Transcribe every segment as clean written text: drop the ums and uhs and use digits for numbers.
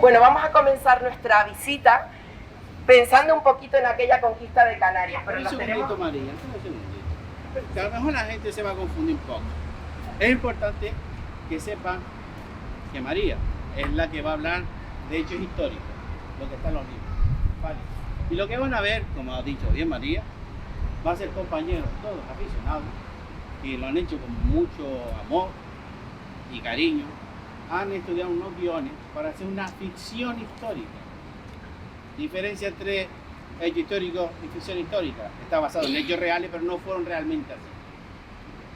Bueno, vamos a comenzar nuestra visita pensando un poquito en aquella conquista de Canarias. Pero un segundito, María, un segundito. Que a lo mejor la gente se va a confundir un poco. Es importante que sepan que María es la que va a hablar de hechos históricos, lo que está en los libros. ¿Vale? Y lo que van a ver, como ha dicho bien María, va a ser compañeros, todos aficionados, que lo han hecho con mucho amor y cariño. Han estudiado unos guiones para hacer una ficción histórica. Diferencia entre hecho histórico y ficción histórica. Está basado en hechos reales, pero no fueron realmente así.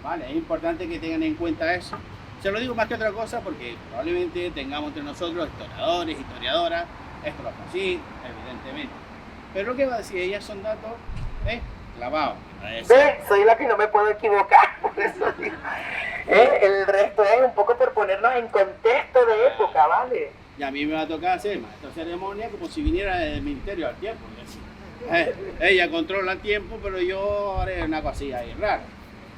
¿Vale? Es importante que tengan en cuenta eso. Se lo digo más que otra cosa porque probablemente tengamos entre nosotros historiadores, historiadoras. Esto lo fue así, evidentemente. Pero lo que va a decir, ellas son datos clavados. Soy la que no me puedo equivocar, por eso digo. El resto es un poco por ponernos en contexto de época, ¿vale? Y a mí me va a tocar hacer esta ceremonia como si viniera del Ministerio del Tiempo. Ella controla el tiempo, pero yo haré una cosilla ahí rara.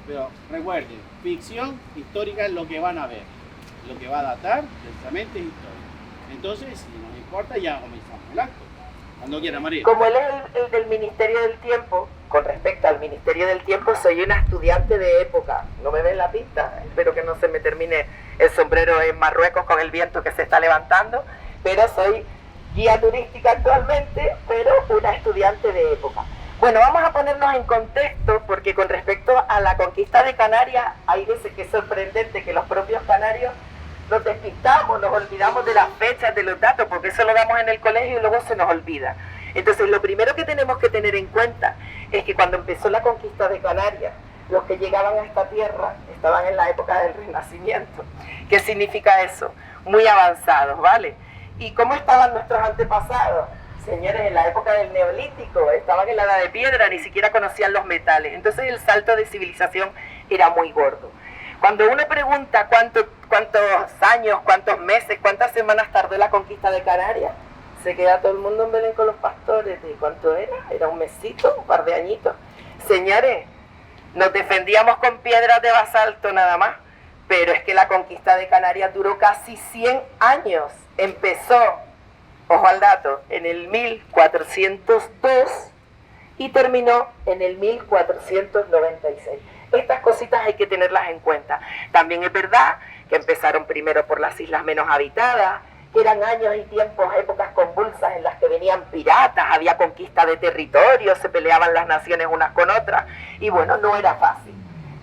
Pero recuerden, ficción histórica es lo que van a ver. Lo que va a datar precisamente es histórico. Entonces, si nos importa, ya comenzamos el acto. Cuando quiera, María. Como él es el del Ministerio del Tiempo, con respecto al Ministerio del Tiempo, soy una estudiante de época. No me ven la pista, espero que no se me termine el sombrero en Marruecos con el viento que se está levantando, pero soy guía turística actualmente, pero una estudiante de época. Bueno, vamos a ponernos en contexto, porque con respecto a la conquista de Canarias, hay veces que es sorprendente que los propios canarios nos despistamos, nos olvidamos de las fechas, de los datos, porque eso lo damos en el colegio y luego se nos olvida. Entonces, lo primero que tenemos que tener en cuenta es que cuando empezó la conquista de Canarias, los que llegaban a esta tierra estaban en la época del Renacimiento. ¿Qué significa eso? Muy avanzados, ¿vale? ¿Y cómo estaban nuestros antepasados? Señores, en la época del Neolítico, estaban en la edad de piedra, ni siquiera conocían los metales. Entonces el salto de civilización era muy gordo. Cuando uno pregunta cuántos años, cuántos meses, cuántas semanas tardó la conquista de Canarias, se queda todo el mundo en Belén con los pastores. ¿De cuánto era? Era un mesito, un par de añitos. Señores, nos defendíamos con piedras de basalto nada más, pero es que la conquista de Canarias duró casi 100 años. Empezó, ojo al dato, en el 1402 y terminó en el 1496. Estas cositas hay que tenerlas en cuenta. También es verdad que empezaron primero por las islas menos habitadas, que eran años y tiempos, épocas convulsas en las que venían piratas, había conquista de territorios, se peleaban las naciones unas con otras, y bueno, no era fácil.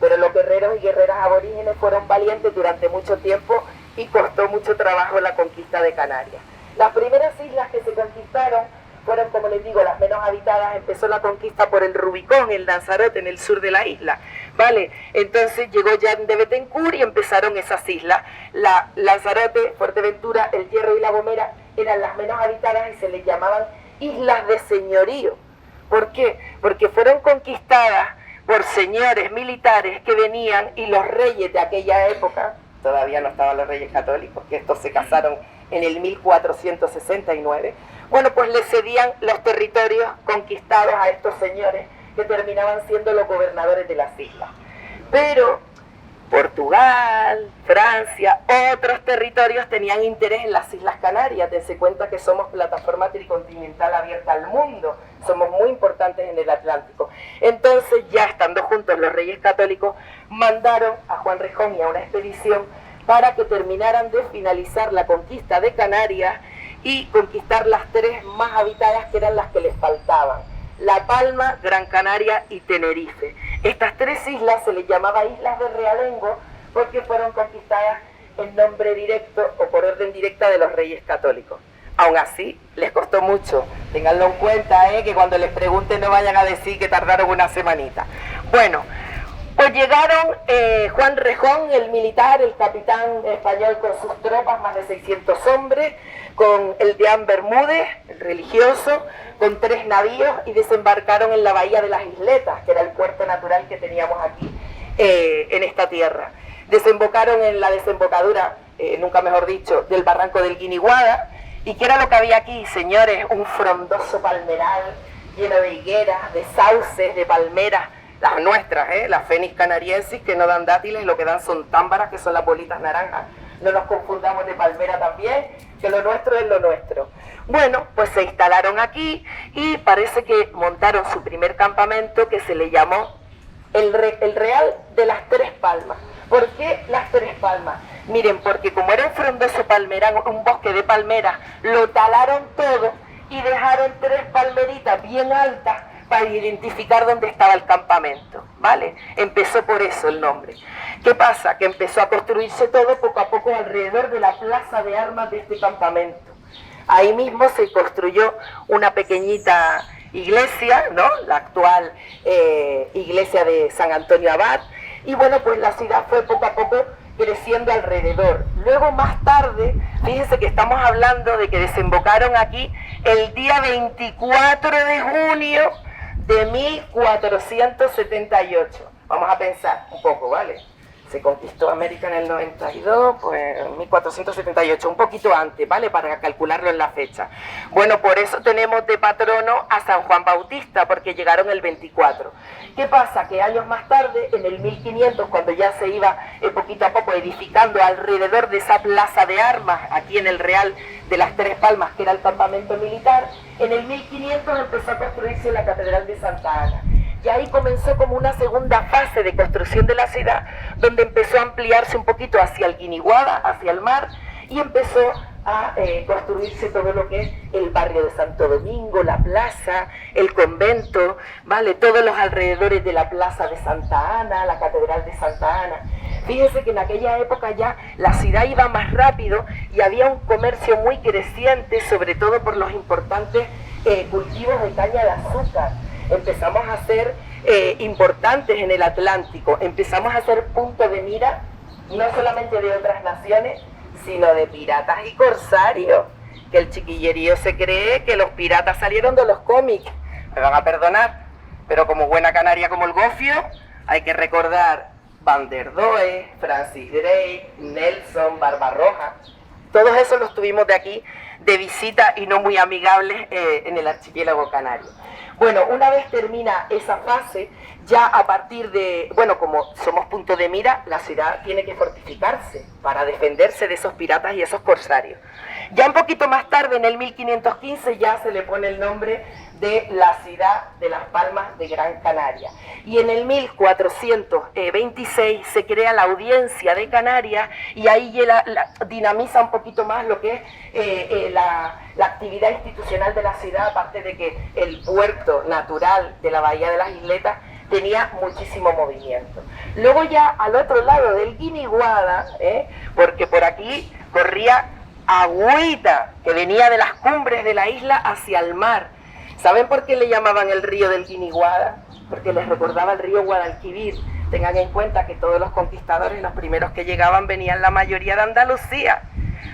Pero los guerreros y guerreras aborígenes fueron valientes durante mucho tiempo y costó mucho trabajo la conquista de Canarias. Las primeras islas que se conquistaron fueron, como les digo, las menos habitadas. Empezó la conquista por el Rubicón, el Lanzarote, en el sur de la isla, ¿vale? Entonces llegó Jan de Betancourt y empezaron esas islas. La Lanzarote, Fuerteventura, El Hierro y La Gomera eran las menos habitadas y se les llamaban islas de señorío. ¿Por qué? Porque fueron conquistadas por señores militares que venían, y los reyes de aquella época, todavía no estaban los reyes católicos, que estos se casaron en el 1469, bueno, pues le cedían los territorios conquistados a estos señores que terminaban siendo los gobernadores de las islas. Pero Portugal, Francia, otros territorios tenían interés en las Islas Canarias. Dense cuenta que somos plataforma tricontinental abierta al mundo, somos muy importantes en el Atlántico. Entonces, ya estando juntos los reyes católicos, mandaron a Juan Rejón y a una expedición para que terminaran de finalizar la conquista de Canarias y conquistar las 3 más habitadas, que eran las que les faltaban: La Palma, Gran Canaria y Tenerife. Estas 3 islas se les llamaba Islas de Realengo porque fueron conquistadas en nombre directo o por orden directa de los reyes católicos. Aún así, les costó mucho. Ténganlo en cuenta, que cuando les pregunten no vayan a decir que tardaron una semanita. Bueno, pues llegaron Juan Rejón, el militar, el capitán español, con sus tropas, más de 600 hombres, con el Deán Bermúdez, el religioso, con 3 navíos, y desembarcaron en la bahía de las Isletas, que era el puerto natural que teníamos aquí en esta tierra. Desembocaron en la desembocadura, nunca mejor dicho, del barranco del Guiniguada. ¿Y qué era lo que había aquí, señores? Un frondoso palmeral lleno de higueras, de sauces, de palmeras, las nuestras, las Phoenix canariensis, que no dan dátiles, lo que dan son támbaras, que son las bolitas naranjas. No nos confundamos de palmera también, que lo nuestro es lo nuestro. Bueno, pues se instalaron aquí y parece que montaron su primer campamento, que se le llamó el Real de las 3 Palmas. ¿Por qué las 3 Palmas? Miren, porque como era un frondoso palmeral, un bosque de palmeras, lo talaron todo y dejaron 3 palmeritas bien altas para identificar dónde estaba el campamento, ¿vale? Empezó por eso el nombre. ¿Qué pasa? Que empezó a construirse todo poco a poco alrededor de la plaza de armas de este campamento. Ahí mismo se construyó una pequeñita iglesia, ¿no? La actual iglesia de San Antonio Abad. Y bueno, pues la ciudad fue poco a poco creciendo alrededor. Luego, más tarde, fíjense que estamos hablando de que desembocaron aquí el día 24 de junio de 1478. Vamos a pensar un poco, ¿vale? Se conquistó América en el 92, pues 1478, un poquito antes, ¿vale? Para calcularlo en la fecha. Bueno, por eso tenemos de patrono a San Juan Bautista, porque llegaron el 24. ¿Qué pasa? Que años más tarde, en el 1500, cuando ya se iba poquito a poco edificando alrededor de esa plaza de armas, aquí en el Real de las 3 Palmas, que era el campamento militar, en el 1500 empezó a construirse la Catedral de Santa Ana. Y ahí comenzó como una segunda fase de construcción de la ciudad, donde empezó a ampliarse un poquito hacia el Guiniguada, hacia el mar, y empezó a construirse todo lo que es el barrio de Santo Domingo, la plaza, el convento, ¿vale? Todos los alrededores de la plaza de Santa Ana, la catedral de Santa Ana. Fíjense que en aquella época ya la ciudad iba más rápido y había un comercio muy creciente, sobre todo por los importantes cultivos de caña de azúcar. Empezamos a ser importantes en el Atlántico, empezamos a ser punto de mira no solamente de otras naciones, sino de piratas y corsarios, que el chiquillerío se cree que los piratas salieron de los cómics. Me van a perdonar, pero como buena canaria como el gofio, hay que recordar Van der Doe, Francis Drake, Nelson, Barbarroja. Todos esos los tuvimos de aquí de visita y no muy amigables en el archipiélago canario. Bueno, una vez termina esa fase, ya a partir de, bueno, como somos punto de mira, la ciudad tiene que fortificarse para defenderse de esos piratas y esos corsarios. Ya un poquito más tarde, en el 1515, ya se le pone el nombre de la ciudad de Las Palmas de Gran Canaria. Y en el 1426 se crea la Audiencia de Canarias y ahí dinamiza un poquito más lo que es la actividad institucional de la ciudad, aparte de que el puerto natural de la Bahía de las Isletas tenía muchísimo movimiento. Luego ya al otro lado del Guiniguada, porque por aquí corría agüita que venía de las cumbres de la isla hacia el mar. ¿Saben por qué le llamaban el río del Guiniguada? Porque les recordaba el río Guadalquivir. Tengan en cuenta que todos los conquistadores, los primeros que llegaban, venían la mayoría de Andalucía.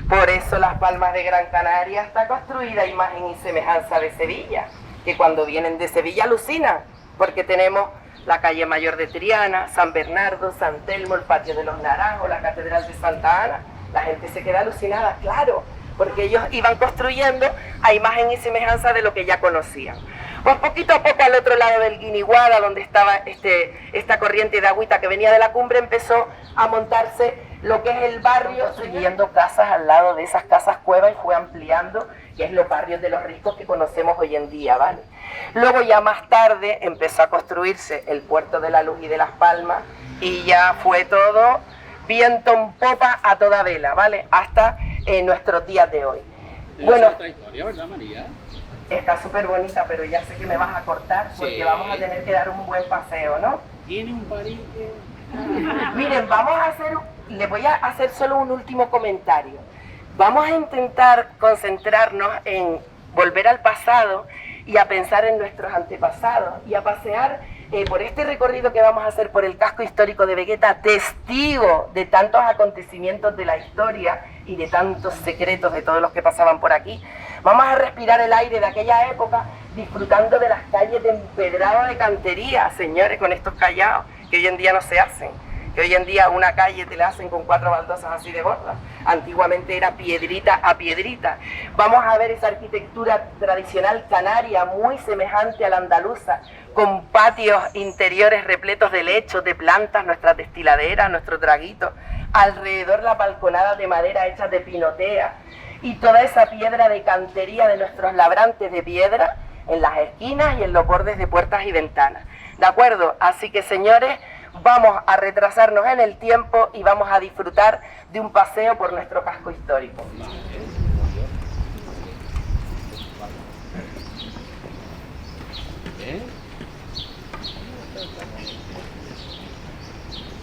Por eso Las Palmas de Gran Canaria está construida a imagen y semejanza de Sevilla, que cuando vienen de Sevilla alucinan, porque tenemos la calle Mayor de Triana, San Bernardo, San Telmo, el Patio de los Naranjos, la Catedral de Santa Ana. La gente se queda alucinada, claro, porque ellos iban construyendo a imagen y semejanza de lo que ya conocían. Pues poquito a poco al otro lado del Guiniguada, donde estaba esta corriente de agüita que venía de la cumbre, empezó a montarse lo que es el barrio, siguiendo casas al lado de esas casas cuevas, y fue ampliando, que es los barrios de los ricos que conocemos hoy en día, ¿vale? Luego ya más tarde empezó a construirse el Puerto de la Luz y de Las Palmas, y ya fue todo viento en popa a toda vela, ¿vale? Hasta nuestros días de hoy. Bueno, esta historia, ¿verdad, María? Está súper bonita, pero ya sé que me vas a cortar porque Sí. vamos a tener que dar un buen paseo, ¿no? Tiene un parique. Miren, le voy a hacer solo un último comentario. Vamos a intentar concentrarnos en volver al pasado y a pensar en nuestros antepasados y a pasear por este recorrido que vamos a hacer por el casco histórico de Vegueta, testigo de tantos acontecimientos de la historia y de tantos secretos de todos los que pasaban por aquí. Vamos a respirar el aire de aquella época disfrutando de las calles de empedrado de cantería, señores, con estos callados que hoy en día no se hacen. Que hoy en día una calle te la hacen con 4 baldosas así de gordas. Antiguamente era piedrita a piedrita. Vamos a ver esa arquitectura tradicional canaria, muy semejante a la andaluza, con patios interiores repletos de lechos, de plantas, nuestras destiladeras, nuestros draguitos. Alrededor la balconada de madera hecha de pinotea y toda esa piedra de cantería de nuestros labrantes de piedra en las esquinas y en los bordes de puertas y ventanas. ¿De acuerdo? Así que, señores, vamos a retrasarnos en el tiempo y vamos a disfrutar de un paseo por nuestro casco histórico.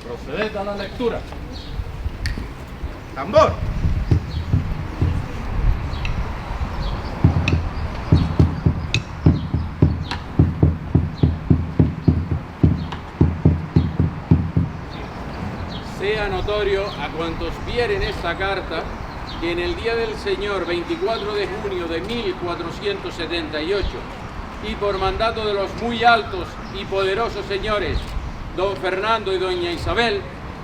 Proceded a la lectura. ¡Tambor! Sea notorio a cuantos vieren esta carta que en el día del Señor 24 de junio de 1478 y por mandato de los muy altos y poderosos señores don Fernando y doña Isabel,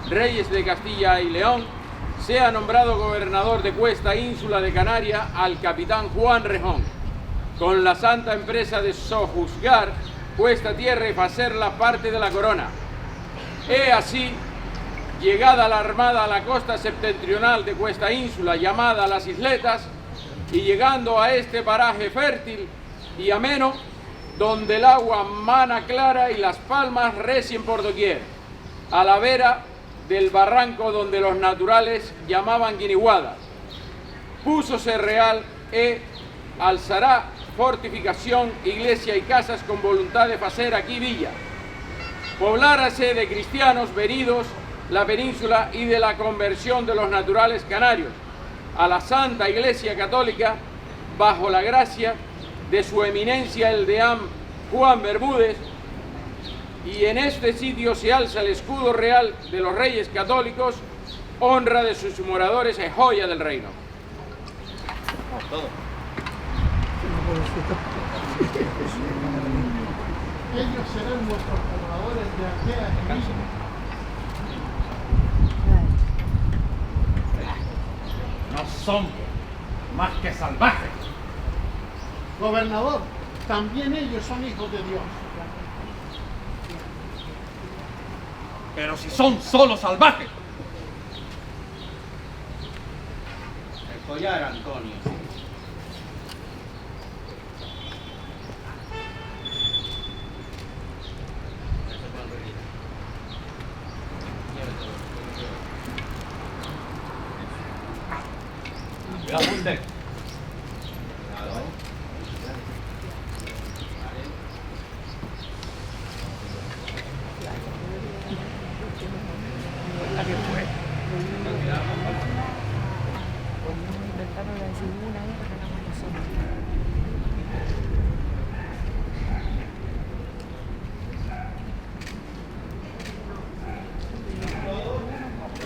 reyes de Castilla y León, sea nombrado gobernador de Cuesta Ínsula de Canaria al capitán Juan Rejón, con la santa empresa de sojuzgar cuesta tierra y hacerla parte de la corona. He así, llegada la armada a la costa septentrional de Cuesta Ínsula, llamada Las Isletas, y llegando a este paraje fértil y ameno, donde el agua mana clara y las palmas recien por doquier, a la vera del barranco donde los naturales llamaban Guiniguada. Púsose real alzará fortificación, iglesia y casas con voluntad de hacer aquí villa. Poblárase de cristianos venidos la península y de la conversión de los naturales canarios a la Santa Iglesia Católica bajo la gracia de su eminencia el deán Juan Bermúdez, y en este sitio se alza el escudo real de los reyes católicos, honra de sus moradores y joya del reino. Ellos serán nuestros pobladores de aquella divisa. No son más que salvajes. Gobernador, también ellos son hijos de Dios. Pero si son solo salvajes. El collar, Antonio. Apunten.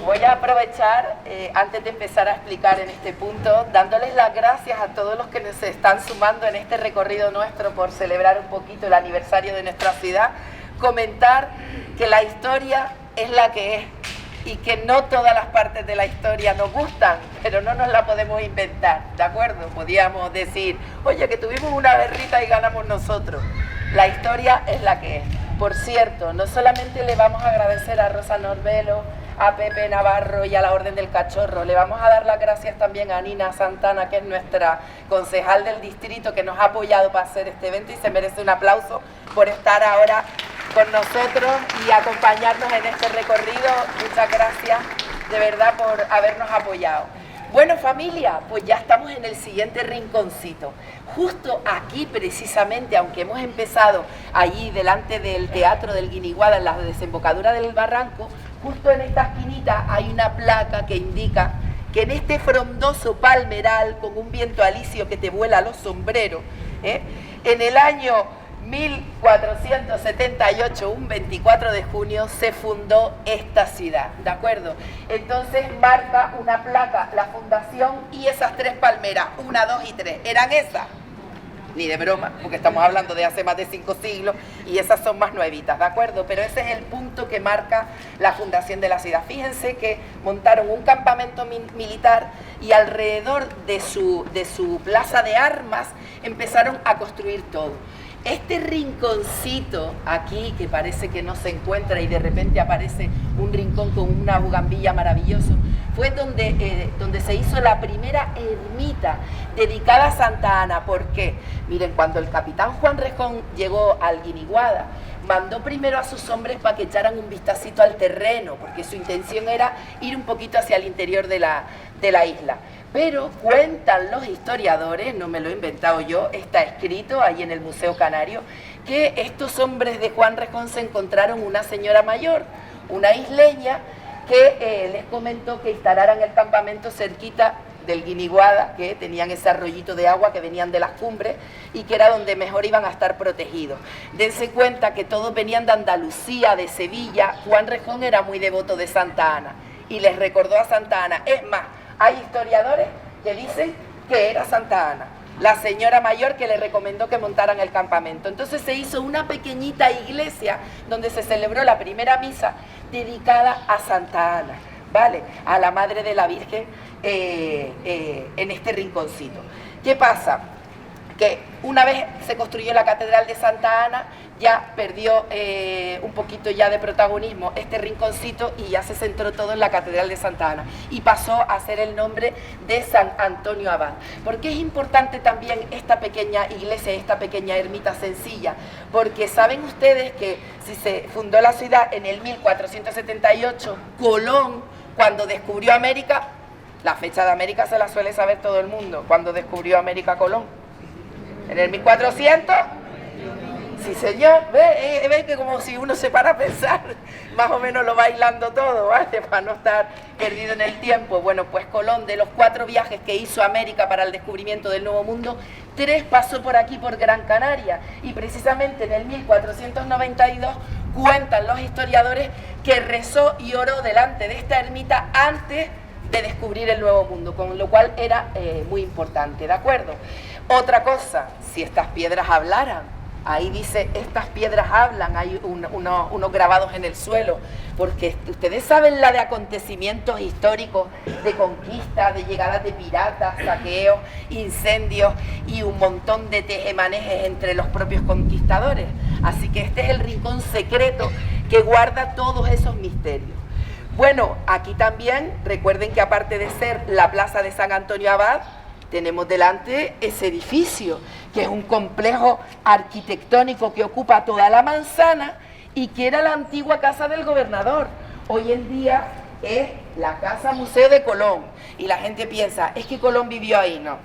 Voy a aprovechar, antes de empezar a explicar en este punto, dándoles las gracias a todos los que nos están sumando en este recorrido nuestro por celebrar un poquito el aniversario de nuestra ciudad, comentar que la historia es la que es y que no todas las partes de la historia nos gustan, pero no nos la podemos inventar, ¿de acuerdo? Podíamos decir, oye, que tuvimos una guerrita y ganamos nosotros. La historia es la que es. Por cierto, no solamente le vamos a agradecer a Rosa Norbelo, a Pepe Navarro y a la Orden del Cachorro, le vamos a dar las gracias también a Nina Santana, que es nuestra concejal del distrito, que nos ha apoyado para hacer este evento y se merece un aplauso por estar ahora con nosotros y acompañarnos en este recorrido. Muchas gracias de verdad por habernos apoyado. Bueno, familia, pues ya estamos en el siguiente rinconcito. Justo aquí precisamente, aunque hemos empezado allí delante del Teatro del Guiniguada, en la desembocadura del barranco, justo en esta esquinita hay una placa que indica que en este frondoso palmeral, con un viento alisio que te vuela los sombreros, en el año 1478, un 24 de junio, se fundó esta ciudad, ¿de acuerdo? Entonces marca una placa la fundación y esas 3 palmeras, 1, 2 y 3, ¿eran esas? Ni de broma, porque estamos hablando de hace más de 5 siglos y esas son más nuevitas, ¿de acuerdo? Pero ese es el punto que marca la fundación de la ciudad. Fíjense que montaron un campamento militar y alrededor de su plaza de armas empezaron a construir todo. Este rinconcito aquí, que parece que no se encuentra y de repente aparece un rincón con una bugambilla maravilloso, fue donde se hizo la primera ermita dedicada a Santa Ana. ¿Por qué? Miren, cuando el capitán Juan Rejón llegó al Guiniguada, mandó primero a sus hombres para que echaran un vistacito al terreno, porque su intención era ir un poquito hacia el interior de la isla. Pero cuentan los historiadores, no me lo he inventado yo, está escrito ahí en el Museo Canario, que estos hombres de Juan Rejón se encontraron una señora mayor, una isleña, que les comentó que instalaran el campamento cerquita del Guiniguada, que tenían ese arroyito de agua que venían de las cumbres y que era donde mejor iban a estar protegidos. Dense cuenta que todos venían de Andalucía, de Sevilla. Juan Rejón era muy devoto de Santa Ana y les recordó a Santa Ana. Es más, hay historiadores que dicen que era Santa Ana, la señora mayor que le recomendó que montaran el campamento. Entonces se hizo una pequeñita iglesia donde se celebró la primera misa dedicada a Santa Ana, ¿vale? A la Madre de la Virgen en este rinconcito. ¿Qué pasa? Que una vez se construyó la Catedral de Santa Ana, ya perdió un poquito ya de protagonismo este rinconcito y ya se centró todo en la Catedral de Santa Ana y pasó a ser el nombre de San Antonio Abad. Porque es importante también esta pequeña iglesia, esta pequeña ermita sencilla, porque saben ustedes que si se fundó la ciudad en el 1478, Colón, cuando descubrió América, la fecha de América se la suele saber todo el mundo, cuando descubrió América Colón, en el 1400. Sí, señor, ve que como si uno se para a pensar, más o menos lo va hilando todo, ¿vale? Para no estar perdido en el tiempo. Bueno, pues Colón, de los 4 viajes que hizo a América para el descubrimiento del Nuevo Mundo, 3 pasó por aquí, por Gran Canaria, y precisamente en el 1492 cuentan los historiadores que rezó y oró delante de esta ermita antes de descubrir el Nuevo Mundo, con lo cual era muy importante, ¿de acuerdo? Otra cosa, si estas piedras hablaran, ahí dice, estas piedras hablan, hay unos grabados en el suelo, porque ustedes saben la de acontecimientos históricos, de conquista, de llegadas de piratas, saqueos, incendios y un montón de tejemanejes entre los propios conquistadores. Así que este es el rincón secreto que guarda todos esos misterios. Bueno, aquí también, recuerden que aparte de ser la plaza de San Antonio Abad, tenemos delante ese edificio, que es un complejo arquitectónico que ocupa toda la manzana y que era la antigua casa del gobernador. Hoy en día es la Casa Museo de Colón. Y la gente piensa, es que Colón vivió ahí. No,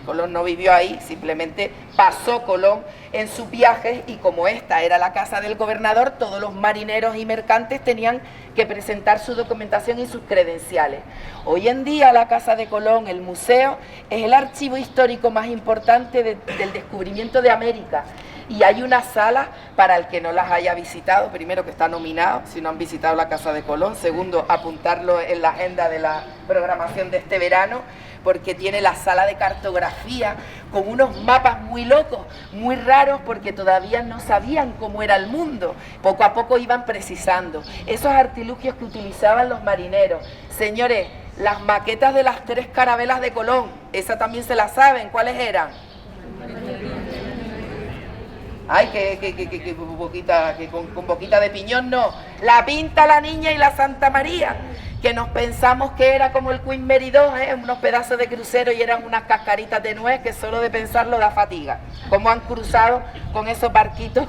Colón no vivió ahí, simplemente pasó Colón en sus viajes y como esta era la casa del gobernador, todos los marineros y mercantes tenían que presentar su documentación y sus credenciales. Hoy en día la Casa de Colón, el museo, es el archivo histórico más importante del descubrimiento de América. Y hay una sala para el que no las haya visitado, primero que está nominado, si no han visitado la Casa de Colón, segundo, apuntarlo en la agenda de la programación de este verano, porque tiene la sala de cartografía con unos mapas muy locos, muy raros, porque todavía no sabían cómo era el mundo. Poco a poco iban precisando esos artilugios que utilizaban los marineros. Señores, las maquetas de las 3 carabelas de Colón, esa también se la saben, ¿cuáles eran? Ay, con boquita de piñón no. La Pinta, la Niña y la Santa María, que nos pensamos que era como el Queen Mary 2, unos pedazos de crucero y eran unas cascaritas de nuez que solo de pensarlo da fatiga. Cómo han cruzado con esos barquitos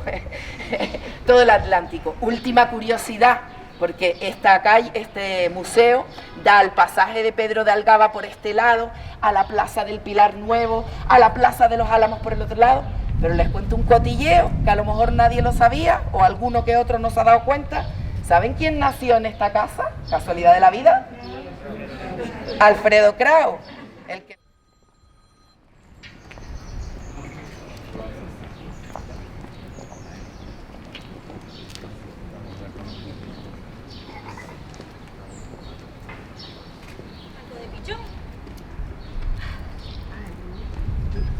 todo el Atlántico. Última curiosidad, porque esta calle, este museo da al pasaje de Pedro de Algaba por este lado, a la Plaza del Pilar Nuevo, a la Plaza de los Álamos por el otro lado. Pero les cuento un cotilleo que a lo mejor nadie lo sabía o alguno que otro no se ha dado cuenta. ¿Saben quién nació en esta casa? ¿Casualidad de la vida? Alfredo Krauss, el que...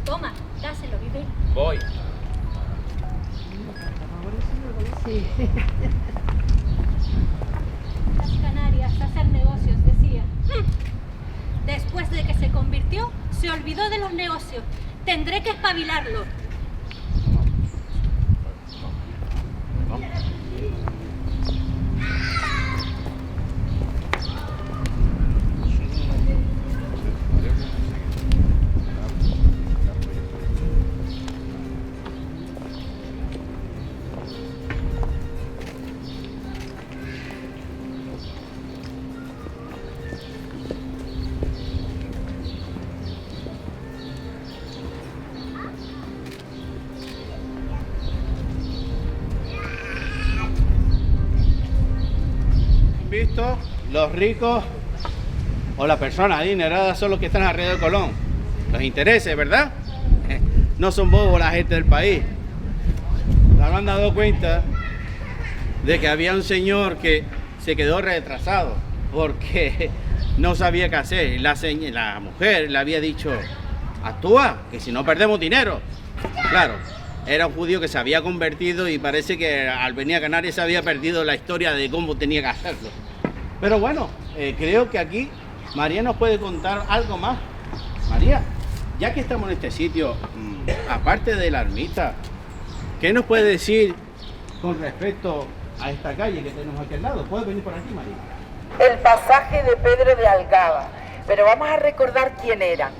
Toma, dáselo, vive. Voy. Las Canarias, hacer negocios, decía. Después de que se convirtió, se olvidó de los negocios. Tendré que espabilarlo. Visto, los ricos o las personas adineradas son los que están alrededor de Colón. Los intereses, ¿verdad? No son bobos la gente del país. Se han dado cuenta de que había un señor que se quedó retrasado porque no sabía qué hacer. La mujer le había dicho, actúa, que si no perdemos dinero. Claro, era un judío que se había convertido y parece que al venir a Canarias se había perdido la historia de cómo tenía que hacerlo. Pero bueno, creo que aquí María nos puede contar algo más. María, ya que estamos en este sitio, aparte de la ermita, ¿qué nos puede decir con respecto a esta calle que tenemos aquí al lado? ¿Puedes venir por aquí, María? El pasaje de Pedro de Algaba, pero vamos a recordar quién eran.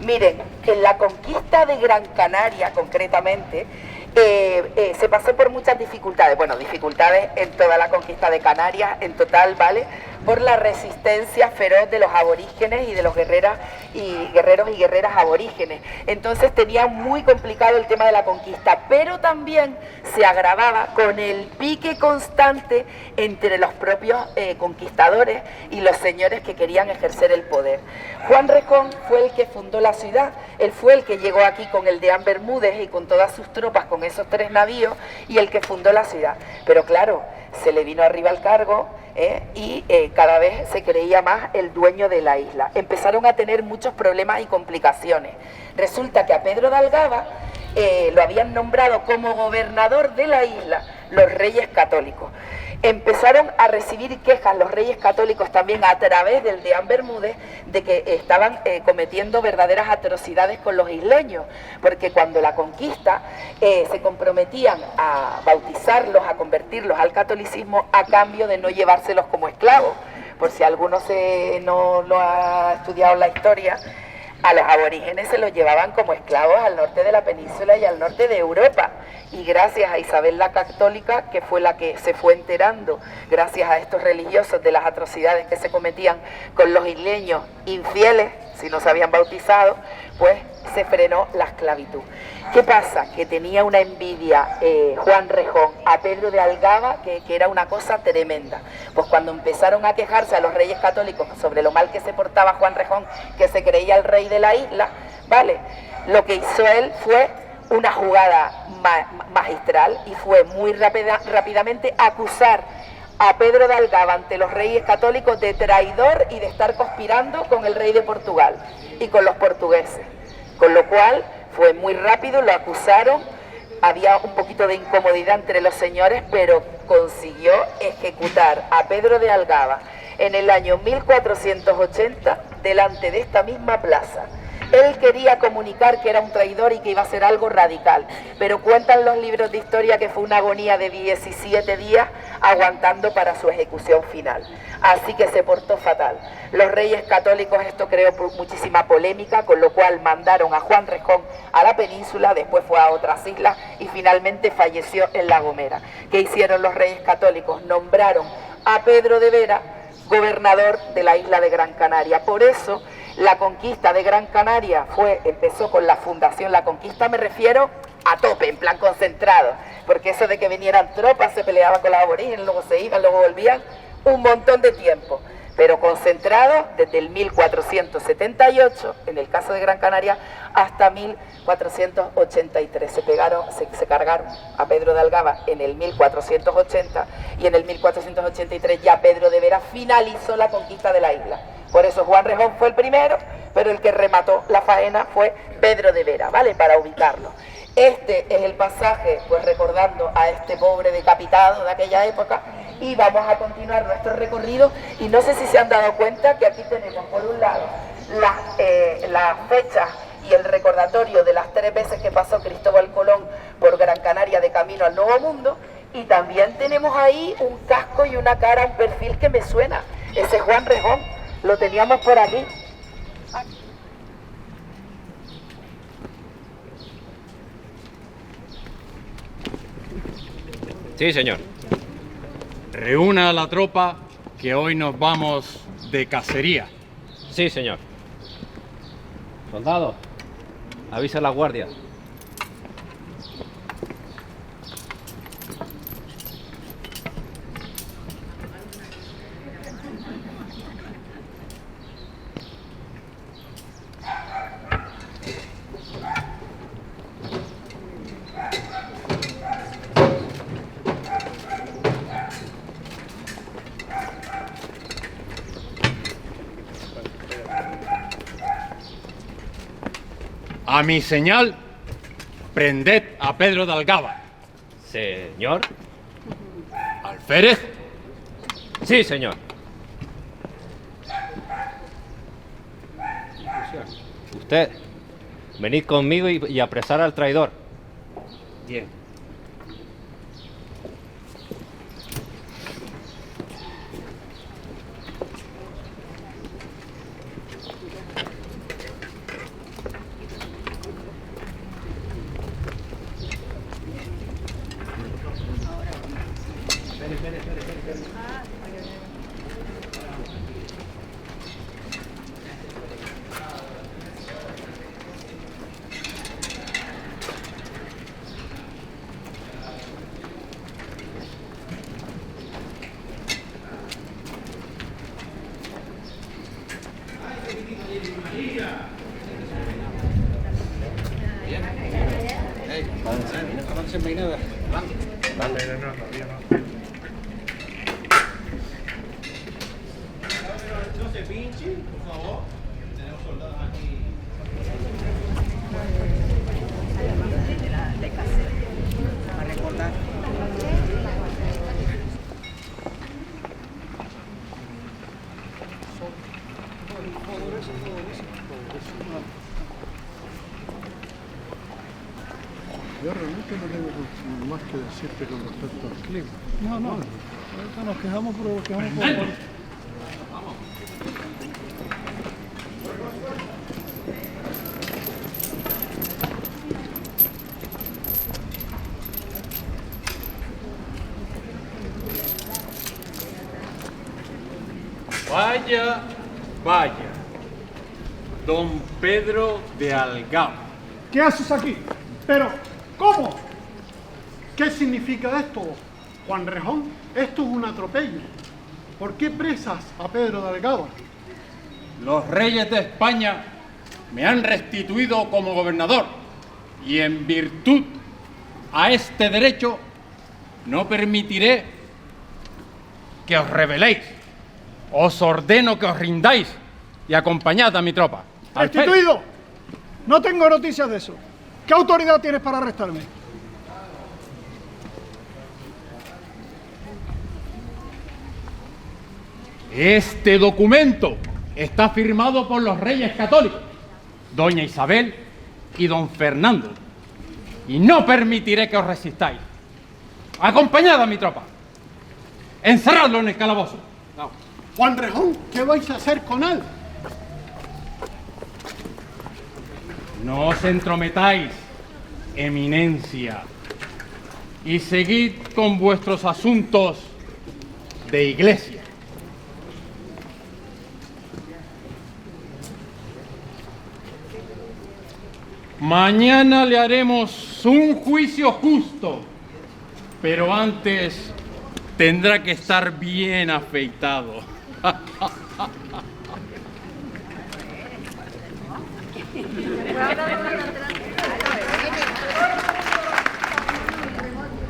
Miren, que en la conquista de Gran Canaria, concretamente, se pasó por muchas dificultades, bueno, dificultades en toda la conquista de Canarias, en total, ¿vale? Por la resistencia feroz de los aborígenes y de los guerreros y guerreras aborígenes. Entonces tenía muy complicado el tema de la conquista, pero también se agravaba con el pique constante entre los propios conquistadores y los señores que querían ejercer el poder. Juan Rejón fue el que fundó la ciudad, él fue el que llegó aquí con el deán Bermúdez y con todas sus tropas, con esos 3 navíos, y el que fundó la ciudad. Pero claro, se le vino arriba el cargo y cada vez se creía más el dueño de la isla. Empezaron a tener muchos problemas y complicaciones. Resulta que a Pedro de Algaba lo habían nombrado como gobernador de la isla los Reyes Católicos. Empezaron a recibir quejas los Reyes Católicos también a través del deán Bermúdez de que estaban cometiendo verdaderas atrocidades con los isleños, porque cuando la conquista se comprometían a bautizarlos, a convertirlos al catolicismo a cambio de no llevárselos como esclavos. Por si alguno no lo ha estudiado en la historia, a los aborígenes se los llevaban como esclavos al norte de la península y al norte de Europa. Y gracias a Isabel la Católica, que fue la que se fue enterando, gracias a estos religiosos, de las atrocidades que se cometían con los isleños infieles, si no se habían bautizado, pues se frenó la esclavitud. ¿Qué pasa? Que tenía una envidia Juan Rejón a Pedro de Algaba, que era una cosa tremenda. Pues cuando empezaron a quejarse a los Reyes Católicos sobre lo mal que se portaba Juan Rejón, que se creía el rey de la isla, ¿vale? Lo que hizo él fue una jugada magistral y fue muy rápidamente acusar a Pedro de Algaba ante los Reyes Católicos de traidor y de estar conspirando con el rey de Portugal y con los portugueses. Con lo cual fue muy rápido, lo acusaron, había un poquito de incomodidad entre los señores, pero consiguió ejecutar a Pedro de Algaba en el año 1480 delante de esta misma plaza. Él quería comunicar que era un traidor y que iba a hacer algo radical, pero cuentan los libros de historia que fue una agonía de 17 días aguantando para su ejecución final. Así que se portó fatal. Los Reyes Católicos, esto creó muchísima polémica, con lo cual mandaron a Juan Rejón a la península, después fue a otras islas y finalmente falleció en La Gomera. ¿Qué hicieron los Reyes Católicos? Nombraron a Pedro de Vera gobernador de la isla de Gran Canaria. Por eso la conquista de Gran Canaria empezó con la fundación. La conquista me refiero a tope, en plan concentrado, porque eso de que vinieran tropas, se peleaban con los aborígenes, luego se iban, luego volvían, un montón de tiempo, pero concentrado desde el 1478, en el caso de Gran Canaria, hasta 1483. Se cargaron a Pedro de Algaba en el 1480 y en el 1483 ya Pedro de Vera finalizó la conquista de la isla. Por eso Juan Rejón fue el primero, pero el que remató la faena fue Pedro de Vera, ¿vale? Para ubicarlo. Este es el pasaje, pues recordando a este pobre decapitado de aquella época, y vamos a continuar nuestro recorrido. Y no sé si se han dado cuenta que aquí tenemos por un lado las fechas y el recordatorio de las 3 veces que pasó Cristóbal Colón por Gran Canaria de camino al Nuevo Mundo, y también tenemos ahí un casco y una cara, un perfil que me suena. Ese es Juan Rejón, lo teníamos por aquí. Sí, señor. Reúna a la tropa que hoy nos vamos de cacería. Sí, señor. Soldado, avisa a la guardia. A mi señal, prended a Pedro de Algaba. Señor. ¿Alférez? Sí, señor. Usted, venid conmigo y apresar al traidor. Bien. No se pinchen, por favor. Tenemos soldados aquí. Para recordar. Yo realmente no tengo más que decirte con respecto al clima. No. Ahorita nos quejamos, pero nos quejamos por... Vaya, vaya. Don Pedro de Algaba. ¿Qué haces aquí? Pero, ¿cómo? ¿Qué significa esto, Juan Rejón? Esto es un atropello. ¿Por qué presas a Pedro de Algaba? Los reyes de España me han restituido como gobernador y en virtud a este derecho no permitiré que os rebeléis. Os ordeno que os rindáis y acompañad a mi tropa. ¡Restituido! No tengo noticias de eso. ¿Qué autoridad tienes para arrestarme? Este documento está firmado por los reyes católicos, doña Isabel y don Fernando, y no permitiré que os resistáis. Acompañad a mi tropa. Encerradlo en el calabozo. No. Juan Rejón, ¿qué vais a hacer con él? No os entrometáis, eminencia, y seguid con vuestros asuntos de iglesia. Mañana le haremos un juicio justo, pero antes tendrá que estar bien afeitado.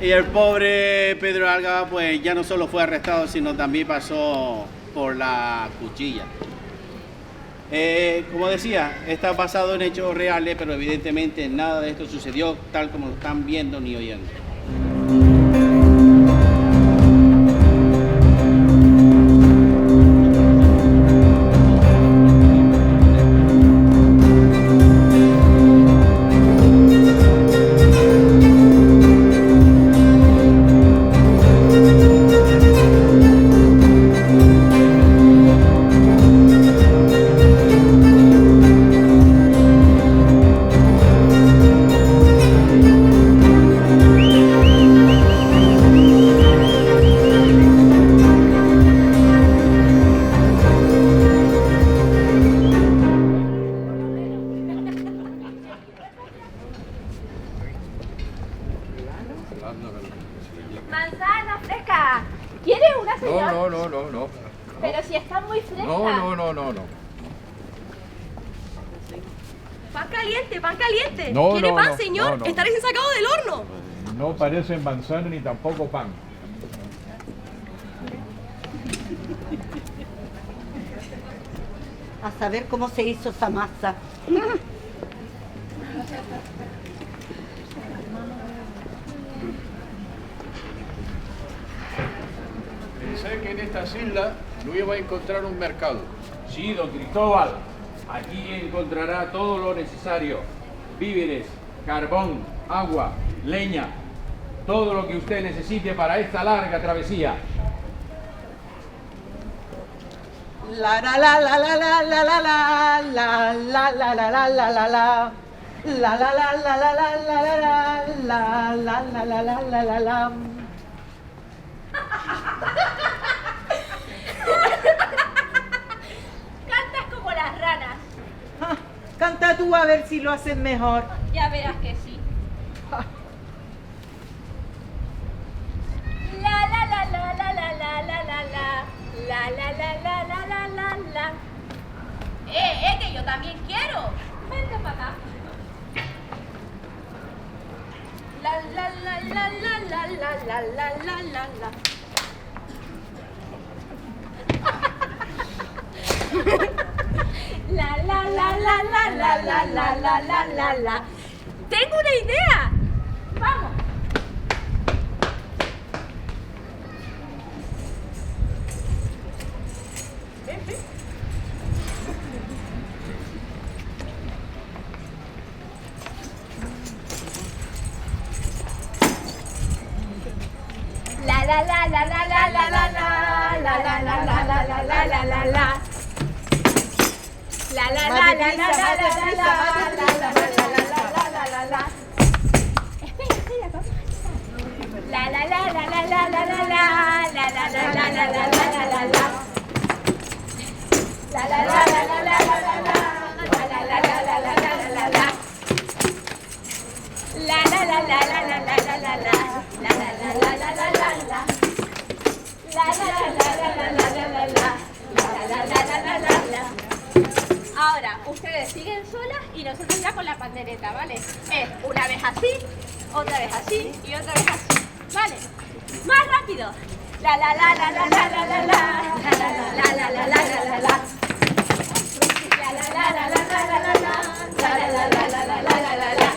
Y el pobre Pedro Alga, pues ya no solo fue arrestado, sino también pasó por la cuchilla. Como decía, está basado en hechos reales, pero evidentemente nada de esto sucedió tal como lo están viendo ni oyendo. Manzana fresca. ¿Quieres una, señor? No. Pero si está muy fresca. No. Pan caliente, pan caliente. No, ¿Quiere no, pan, no, señor? no. Está recién sacado del horno. No parecen manzana ni tampoco pan. A saber cómo se hizo esa masa. Pensé que en estas islas no iba a encontrar un mercado. Sí, don Cristóbal, aquí encontrará todo lo necesario. Víveres, carbón, agua, leña, todo lo que usted necesite para esta larga travesía. La la la la la la la la la la la la la la la la la. La la la la la la la la la la la la la la la la la. Cantas como las ranas. Canta tú a ver si lo haces mejor. Ya verás que sí. La la la la la la la la la la. La la la la la la la la. Que yo también quiero. Vente para acá. La la la la la la la la la la la la. La la la la la la la la la la la la. Tengo una idea. Vamos. La la la la la la la la la la la la la la la la la la la. La la la la la la la la la la la la. Espera, vamos a empezar. La la la la la la la la la la la la la la la la la la. La la la la la la la la la la la la la la la la la. La la la la la la la la la la. La la la la la la la la. La la la la la la la la la la. La la la la la la la. Ahora, ustedes siguen solas y nosotros ya con la pandereta, ¿vale? Es una vez así, otra vez así y otra vez así, ¿vale? ¡Más rápido! La la la la la la la la la. La la la la la la la la la. La la la la la la la la la. La la la la la la la la la la.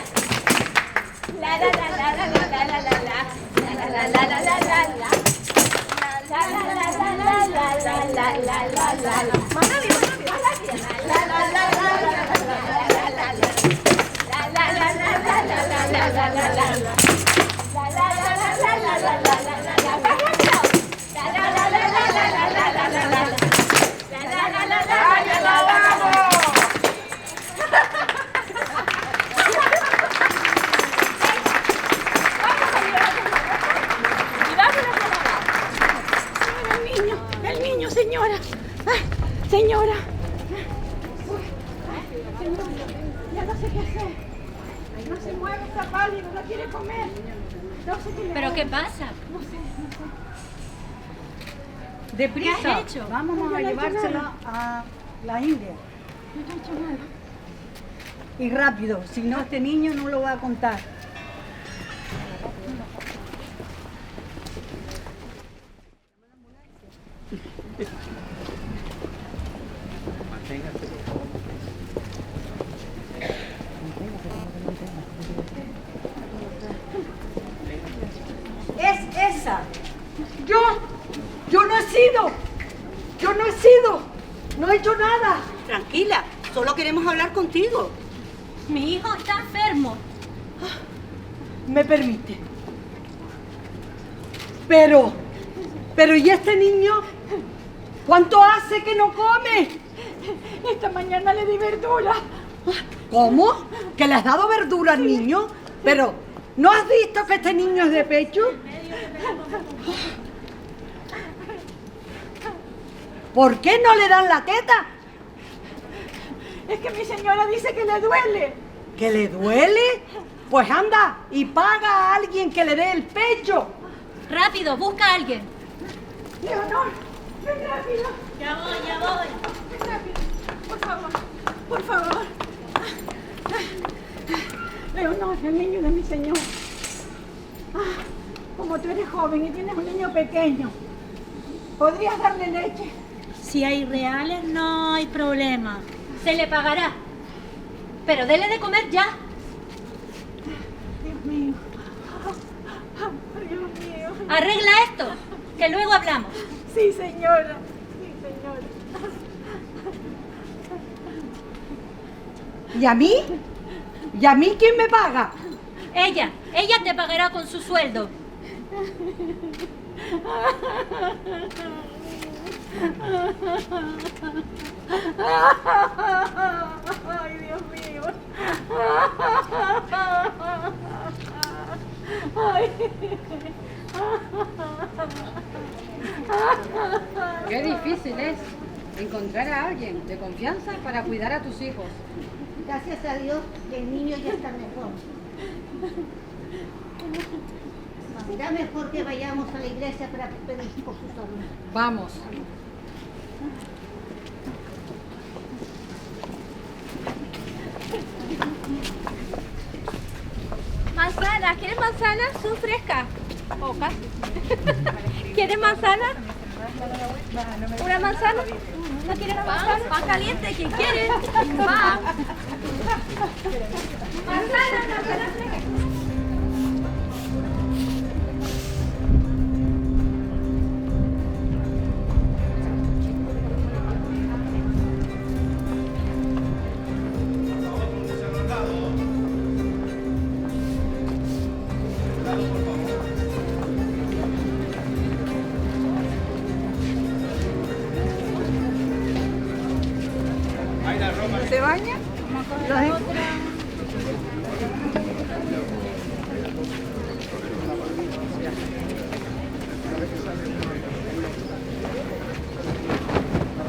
La la la la la la la la la la. La la la la la la la la. La la la la la la la la la la la la. Más rápido, más rápido. La la la la la la la la la. La la la la la la la la la la la. La la la la la la la la la la. Más rápido. La la la la la la la la la la la. La la la la la la la la la. Señora. Señora, ya no sé qué hacer. No se mueve, está pálido, no quiere comer. No sé qué le ¿Pero hago. qué pasa? No sé. Deprisa. ¿Qué has hecho? Vamos No, a yo no he hecho llevársela nada. a la India. No te he hecho nada. Y rápido, si no este niño no lo va a contar. Es esa. Yo no he sido. No he hecho nada. Tranquila, solo queremos hablar contigo. Mi hijo está enfermo. ¿Me permite? Pero ¿y este niño? ¿Cuánto hace que no come? Esta mañana le di verdura. ¿Cómo? ¿Que le has dado verdura al niño? Pero, ¿no has visto que este niño es de pecho? ¿Por qué no le dan la teta? Es que mi señora dice que le duele. ¿Que le duele? Pues anda y paga a alguien que le dé el pecho. Rápido, busca a alguien. Leonor, ven rápido. Ya voy. Ven rápido. Por favor. Leonor, el niño de mi señor. Como tú eres joven y tienes un niño pequeño, ¿podrías darle leche? Si hay reales, no hay problema. Se le pagará. Pero dele de comer ya. Dios mío. Dios mío. Arregla esto, que luego hablamos. Sí, señora. Sí, señora. ¿Y a mí? ¿Y a mí quién me paga? Ella te pagará con su sueldo. Ay, Dios mío. Ay. Qué difícil es encontrar a alguien de confianza para cuidar a tus hijos. Gracias a Dios, el niño ya está mejor. Será mejor que vayamos a la iglesia para pedir por su salud. Vamos. Manzana, ¿quieres manzana? Son frescas. O casi. ¿Quieres manzana? ¿Una manzana? ¿No quieres una manzana? Pan caliente, ¿quién quiere? Pan. Manzana, manzana fresca. ¿Se baña?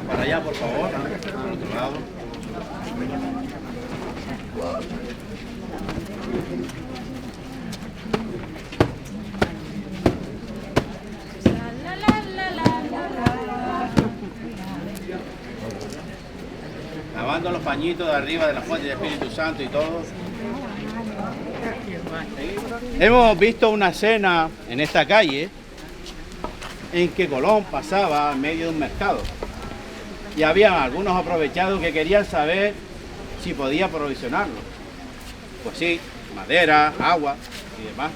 Para allá, por favor, al otro lado. Lavando los pañitos de arriba de la fuente del Espíritu Santo y todo. Hemos visto una escena en esta calle en que Colón pasaba en medio de un mercado y había algunos aprovechados que querían saber si podía provisionarlo. Pues sí, madera, agua y demás.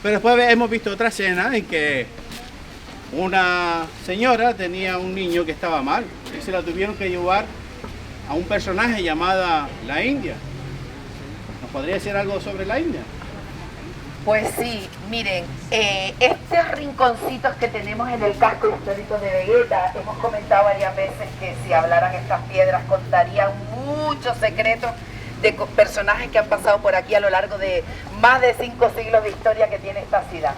Pero después hemos visto otra escena en que una señora tenía un niño que estaba mal y se la tuvieron que llevar a un personaje llamada la India. ¿Nos podría decir algo sobre la India? Pues sí, miren, estos rinconcitos que tenemos en el casco histórico de Vegueta, hemos comentado varias veces que si hablaran estas piedras contarían muchos secretos de personajes que han pasado por aquí a lo largo de más de 5 siglos de historia que tiene esta ciudad.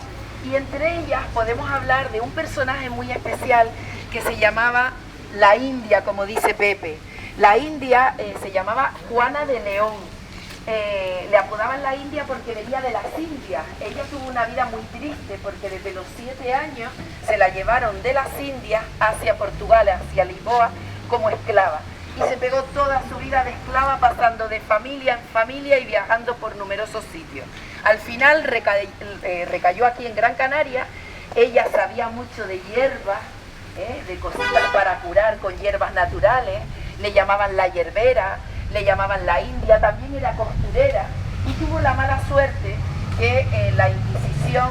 Y entre ellas podemos hablar de un personaje muy especial que se llamaba la India, como dice Pepe. La India se llamaba Juana de León. Le apodaban la India porque venía de las Indias. Ella tuvo una vida muy triste porque desde los 7 años se la llevaron de las Indias hacia Portugal, hacia Lisboa, como esclava. Y se pegó toda su vida de esclava, pasando de familia en familia y viajando por numerosos sitios. Al final recayó aquí en Gran Canaria. Ella sabía mucho de hierbas, de cositas para curar con hierbas naturales. Le llamaban la hierbera, le llamaban la India, también era costurera, y tuvo la mala suerte que la Inquisición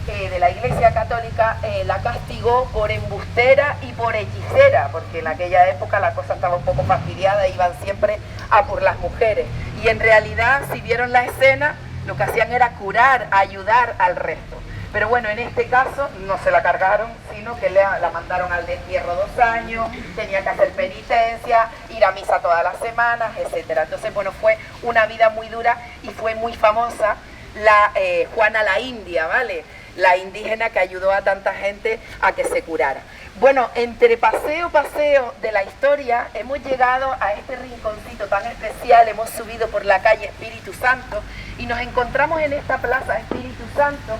de la Iglesia Católica la castigó por embustera y por hechicera, porque en aquella época la cosa estaba un poco fastidiada, iban siempre a por las mujeres. Y en realidad, si vieron la escena, lo que hacían era curar, ayudar al resto. Pero bueno, en este caso no se la cargaron, sino que la mandaron al destierro 2 años, tenía que hacer penitencia, ir a misa todas las semanas, etc. Entonces, bueno, fue una vida muy dura y fue muy famosa la Juana la India, ¿vale? La indígena que ayudó a tanta gente a que se curara. Bueno, entre paseo de la historia, hemos llegado a este rinconcito tan especial, hemos subido por la calle Espíritu Santo y nos encontramos en esta plaza Espíritu Santo,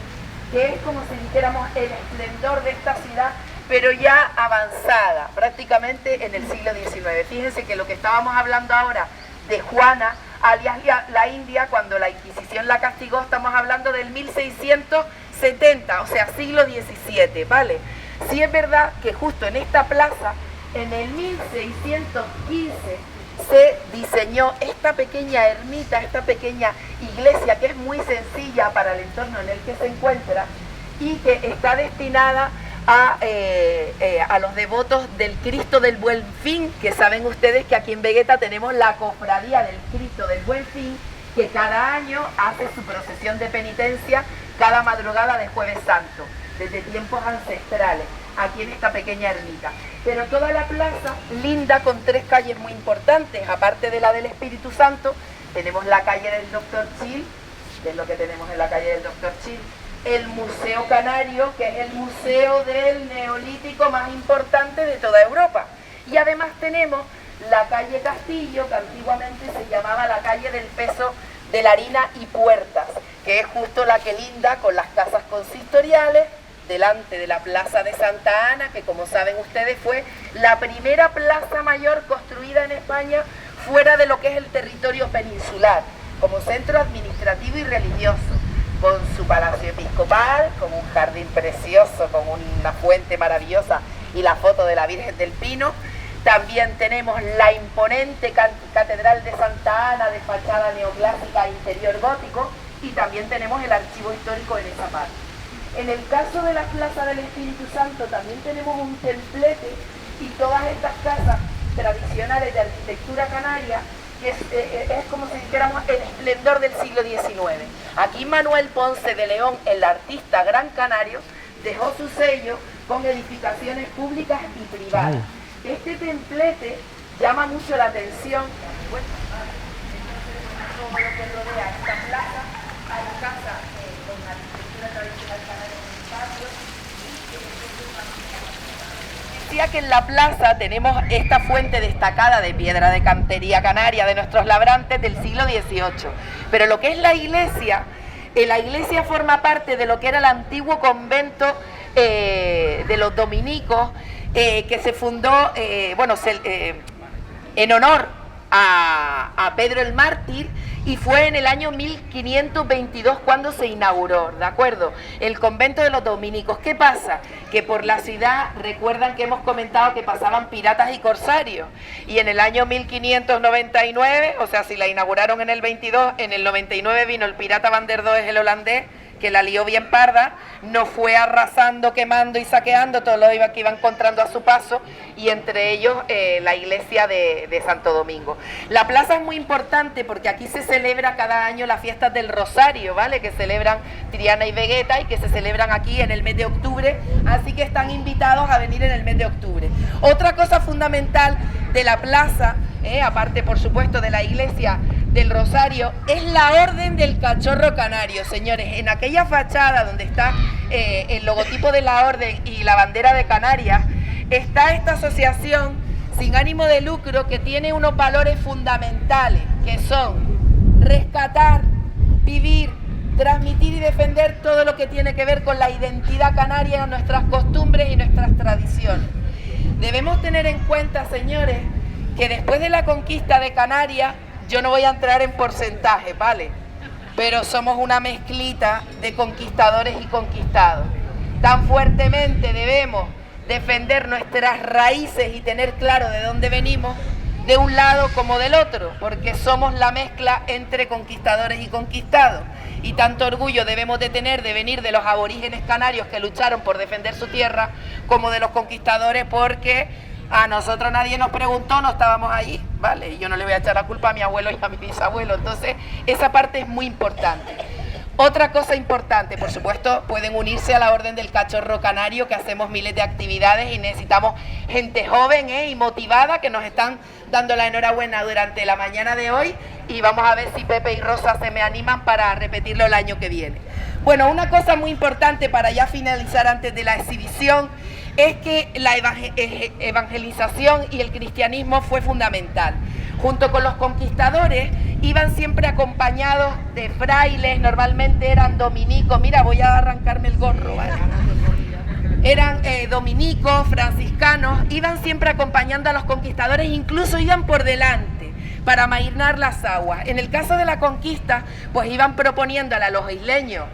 que es como si dijéramos el esplendor de esta ciudad, pero ya avanzada, prácticamente en el siglo XIX. Fíjense que lo que estábamos hablando ahora de Juana, alias la India, cuando la Inquisición la castigó, estamos hablando del 1670, o sea, siglo XVII, ¿vale? Sí es verdad que justo en esta plaza, en el 1615, se diseñó esta pequeña ermita, esta pequeña iglesia que es muy sencilla para el entorno en el que se encuentra y que está destinada a los devotos del Cristo del Buen Fin, que saben ustedes que aquí en Vegueta tenemos la cofradía del Cristo del Buen Fin, que cada año hace su procesión de penitencia cada madrugada de Jueves Santo, desde tiempos ancestrales, aquí en esta pequeña ermita. Pero toda la plaza linda con 3 calles muy importantes, aparte de la del Espíritu Santo, tenemos la calle del Doctor Chill, que es lo que tenemos en la calle del Doctor Chill, el Museo Canario, que es el museo del Neolítico más importante de toda Europa. Y además tenemos la calle Castillo, que antiguamente se llamaba la calle del Peso de la Harina y Puertas, que es justo la que linda con las casas consistoriales, delante de la Plaza de Santa Ana, que como saben ustedes fue la primera plaza mayor construida en España fuera de lo que es el territorio peninsular, como centro administrativo y religioso, con su palacio episcopal, con un jardín precioso, con una fuente maravillosa y la foto de la Virgen del Pino. También tenemos la imponente Catedral de Santa Ana de fachada neoclásica e interior gótico, y también tenemos el archivo histórico en esa parte. En el caso de la Plaza del Espíritu Santo también tenemos un templete y todas estas casas tradicionales de arquitectura canaria, que es como si dijéramos el esplendor del siglo XIX. Aquí Manuel Ponce de León, el artista gran canario, dejó su sello con edificaciones públicas y privadas. Este templete llama mucho la atención. Bueno, todo lo que rodea esta plaza, hay casas con arquitectura tradicional canaria en el patio. Decía que en la plaza tenemos esta fuente destacada de piedra de cantería canaria de nuestros labrantes del siglo XVIII. Pero lo que es la iglesia forma parte de lo que era el antiguo convento de los dominicos, que se fundó en honor a Pedro el Mártir, y fue en el año 1522 cuando se inauguró, ¿de acuerdo? El convento de los dominicos. ¿Qué pasa? Que por la ciudad, recuerdan que hemos comentado que pasaban piratas y corsarios, y en el año 1599, o sea, si la inauguraron en el 22, en el 99 vino el pirata Van der Does, el holandés, que la lió bien parda, nos fue arrasando, quemando y saqueando todo lo que iba encontrando a su paso, y entre ellos la iglesia de Santo Domingo. La plaza es muy importante porque aquí se celebra cada año las fiestas del Rosario, ¿vale? Que celebran Triana y Vegueta y que se celebran aquí en el mes de octubre, así que están invitados a venir en el mes de octubre. Otra cosa fundamental de la plaza, aparte por supuesto de la iglesia del Rosario, es la Orden del Cachorro Canario, señores. En aquella fachada donde está el logotipo de la Orden y la bandera de Canarias, está esta asociación sin ánimo de lucro que tiene unos valores fundamentales, que son rescatar, vivir, transmitir y defender todo lo que tiene que ver con la identidad canaria, nuestras costumbres y nuestras tradiciones. Debemos tener en cuenta, señores, que después de la conquista de Canarias, yo no voy a entrar en porcentaje, ¿vale? Pero somos una mezclita de conquistadores y conquistados. Tan fuertemente debemos defender nuestras raíces y tener claro de dónde venimos, de un lado como del otro, porque somos la mezcla entre conquistadores y conquistados. Y tanto orgullo debemos de tener de venir de los aborígenes canarios que lucharon por defender su tierra, como de los conquistadores, porque a nosotros nadie nos preguntó, no estábamos allí, ¿vale? Y yo no le voy a echar la culpa a mi abuelo y a mi bisabuelo. Entonces, esa parte es muy importante. Otra cosa importante, por supuesto, pueden unirse a la Orden del Cachorro Canario, que hacemos miles de actividades y necesitamos gente joven y motivada, que nos están dando la enhorabuena durante la mañana de hoy, y vamos a ver si Pepe y Rosa se me animan para repetirlo el año que viene. Bueno, una cosa muy importante para ya finalizar antes de la exhibición es que la evangelización y el cristianismo fue fundamental. Junto con los conquistadores iban siempre acompañados de frailes, normalmente eran dominicos. Mira, voy a arrancarme el gorro, ¿vale? Eran dominicos, franciscanos, iban siempre acompañando a los conquistadores, incluso iban por delante para amainar las aguas. En el caso de la conquista, pues iban proponiéndole a los isleños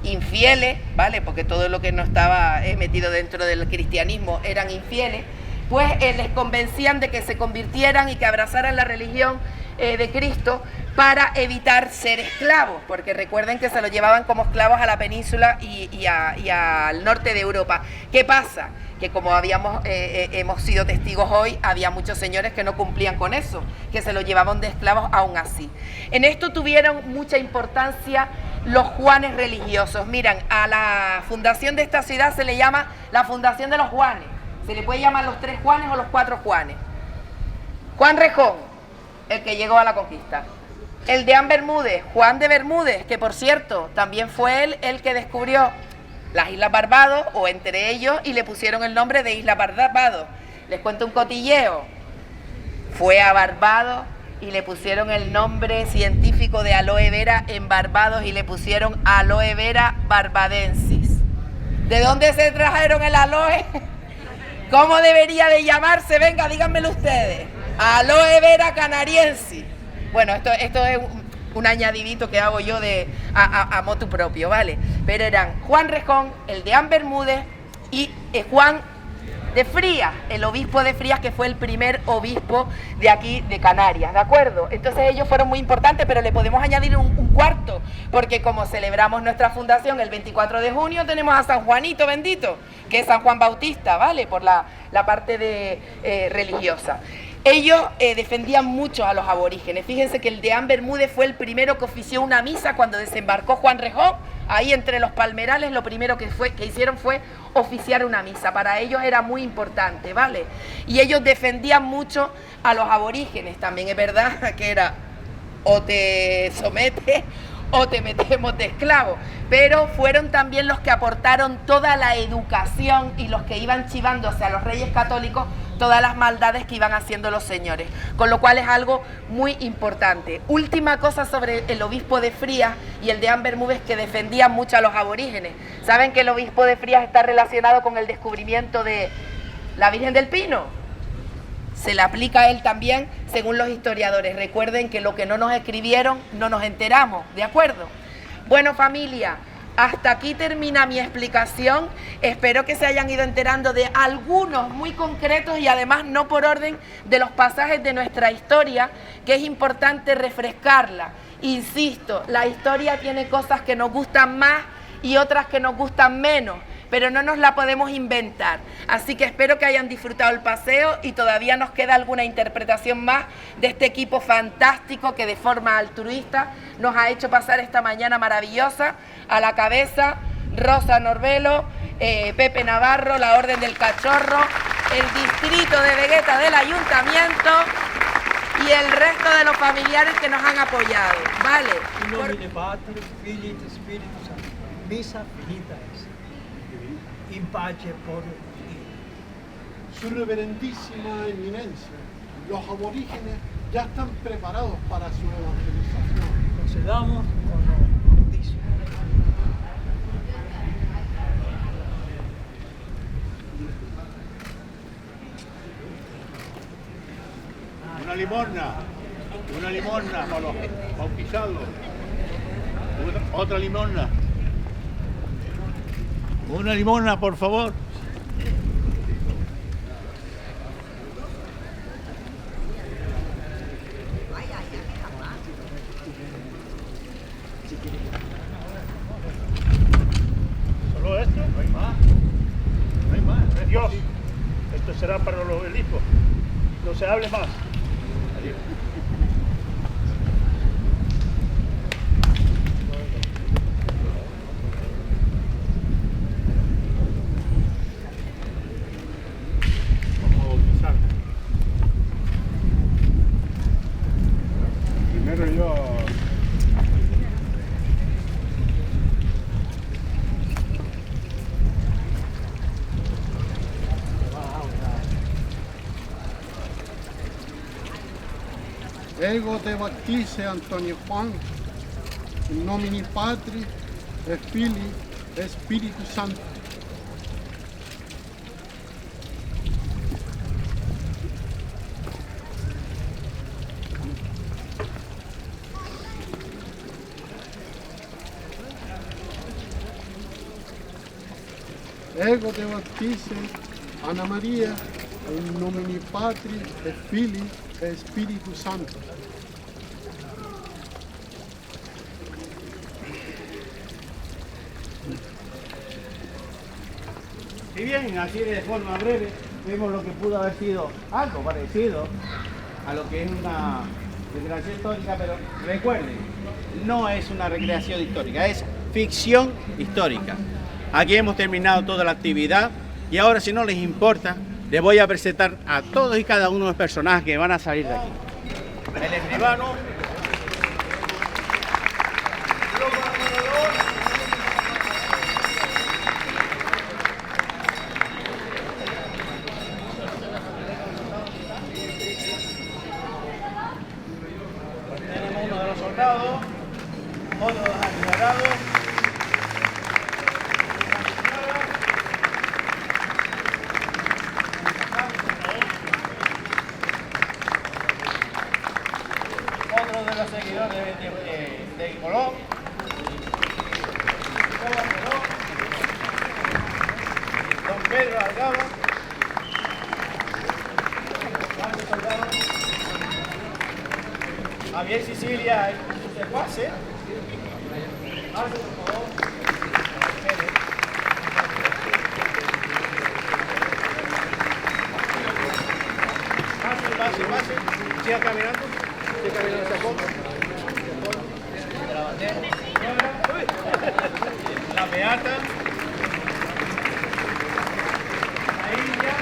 infieles, ¿vale? Porque todo lo que no estaba metido dentro del cristianismo eran infieles, pues les convencían de que se convirtieran y que abrazaran la religión de Cristo para evitar ser esclavos, porque recuerden que se los llevaban como esclavos a la península y al norte de Europa. ¿Qué pasa? Que como hemos sido testigos hoy, había muchos señores que no cumplían con eso, que se los llevaban de esclavos aún así. En esto tuvieron mucha importancia los Juanes religiosos. Miran, a la fundación de esta ciudad se le llama la Fundación de los Juanes. Se le puede llamar los 3 Juanes o los 4 Juanes. Juan Rejón, el que llegó a la conquista. El Deán Bermúdez, Juan de Bermúdez, que por cierto, también fue él el que descubrió las Islas Barbados, o entre ellos, y le pusieron el nombre de Islas Barbados. Les cuento un cotilleo. Fue a Barbados y le pusieron el nombre científico de aloe vera en Barbados y le pusieron aloe vera barbadensis. ¿De dónde se trajeron el aloe? ¿Cómo debería de llamarse? Venga, díganmelo ustedes. Aloe vera canariensis. Bueno, esto es un añadidito que hago yo a motu propio, ¿vale? Pero eran Juan Rejón, el Deán Bermúdez y Juan de Frías, el obispo de Frías, que fue el primer obispo de aquí de Canarias, ¿de acuerdo? Entonces ellos fueron muy importantes, pero le podemos añadir un cuarto, porque como celebramos nuestra fundación el 24 de junio, tenemos a San Juanito bendito, que es San Juan Bautista, ¿vale? Por la parte religiosa. Ellos defendían mucho a los aborígenes. Fíjense que el Deán Bermúdez fue el primero que ofició una misa cuando desembarcó Juan Rejón. Ahí entre los palmerales lo primero que hicieron fue oficiar una misa. Para ellos era muy importante, ¿vale? Y ellos defendían mucho a los aborígenes. También es verdad que era o te sometes o te metemos de esclavo. Pero fueron también los que aportaron toda la educación y los que iban chivándose a los reyes católicos todas las maldades que iban haciendo los señores, con lo cual es algo muy importante. Última cosa sobre el obispo de Frías y el Deán Bermúdez, que defendían mucho a los aborígenes. ¿Saben que el obispo de Frías está relacionado con el descubrimiento de la Virgen del Pino? Se le aplica a él también, según los historiadores. Recuerden que lo que no nos escribieron, no nos enteramos, ¿de acuerdo? Bueno, familia, hasta aquí termina mi explicación. Espero que se hayan ido enterando de algunos muy concretos y además no por orden de los pasajes de nuestra historia, que es importante refrescarla. Insisto, la historia tiene cosas que nos gustan más y otras que nos gustan menos, pero no nos la podemos inventar. Así que espero que hayan disfrutado el paseo y todavía nos queda alguna interpretación más de este equipo fantástico que de forma altruista nos ha hecho pasar esta mañana maravillosa. A la cabeza, Rosa Norbelo, Pepe Navarro, la Orden del Cachorro, el distrito de Vegueta del Ayuntamiento y el resto de los familiares que nos han apoyado, ¿vale? In nomine Patri, Filii et Spiritus Sancti. Misa finita est. In pace por Su reverendísima eminencia, los aborígenes ya están preparados para su evangelización. Procedamos con lo noticias. Una limosna para los bautizados. Otra limosna. Una limosna, por favor. ¿Solo esto? No hay más. No hay más. Dios, esto será para los obeliscos. No se hable más. Adiós. Vamos a bautizar. Primero yo. Ego te baptice Antonio Juan, in nomine Patri et Filii et Spiritus Sancti. Ego te baptice Ana Maria, in nomine Patri et Filii et Spiritus Sancti. Si bien así de forma breve vemos lo que pudo haber sido algo parecido a lo que es una recreación histórica, pero recuerden, no es una recreación histórica, es ficción histórica. Aquí hemos terminado toda la actividad y ahora, si no les importa, les voy a presentar a todos y cada uno de los personajes que van a salir de aquí. El escribano, tenemos uno de los soldados, otro de los aclarados. Otro de los seguidores de Colón. Don Pedro Algaba. Javier Sicilia y sus secuaces. Pase, por favor. Pase. Siga caminando. Siga caminando hacia abajo. De la bandera. La beata. La India.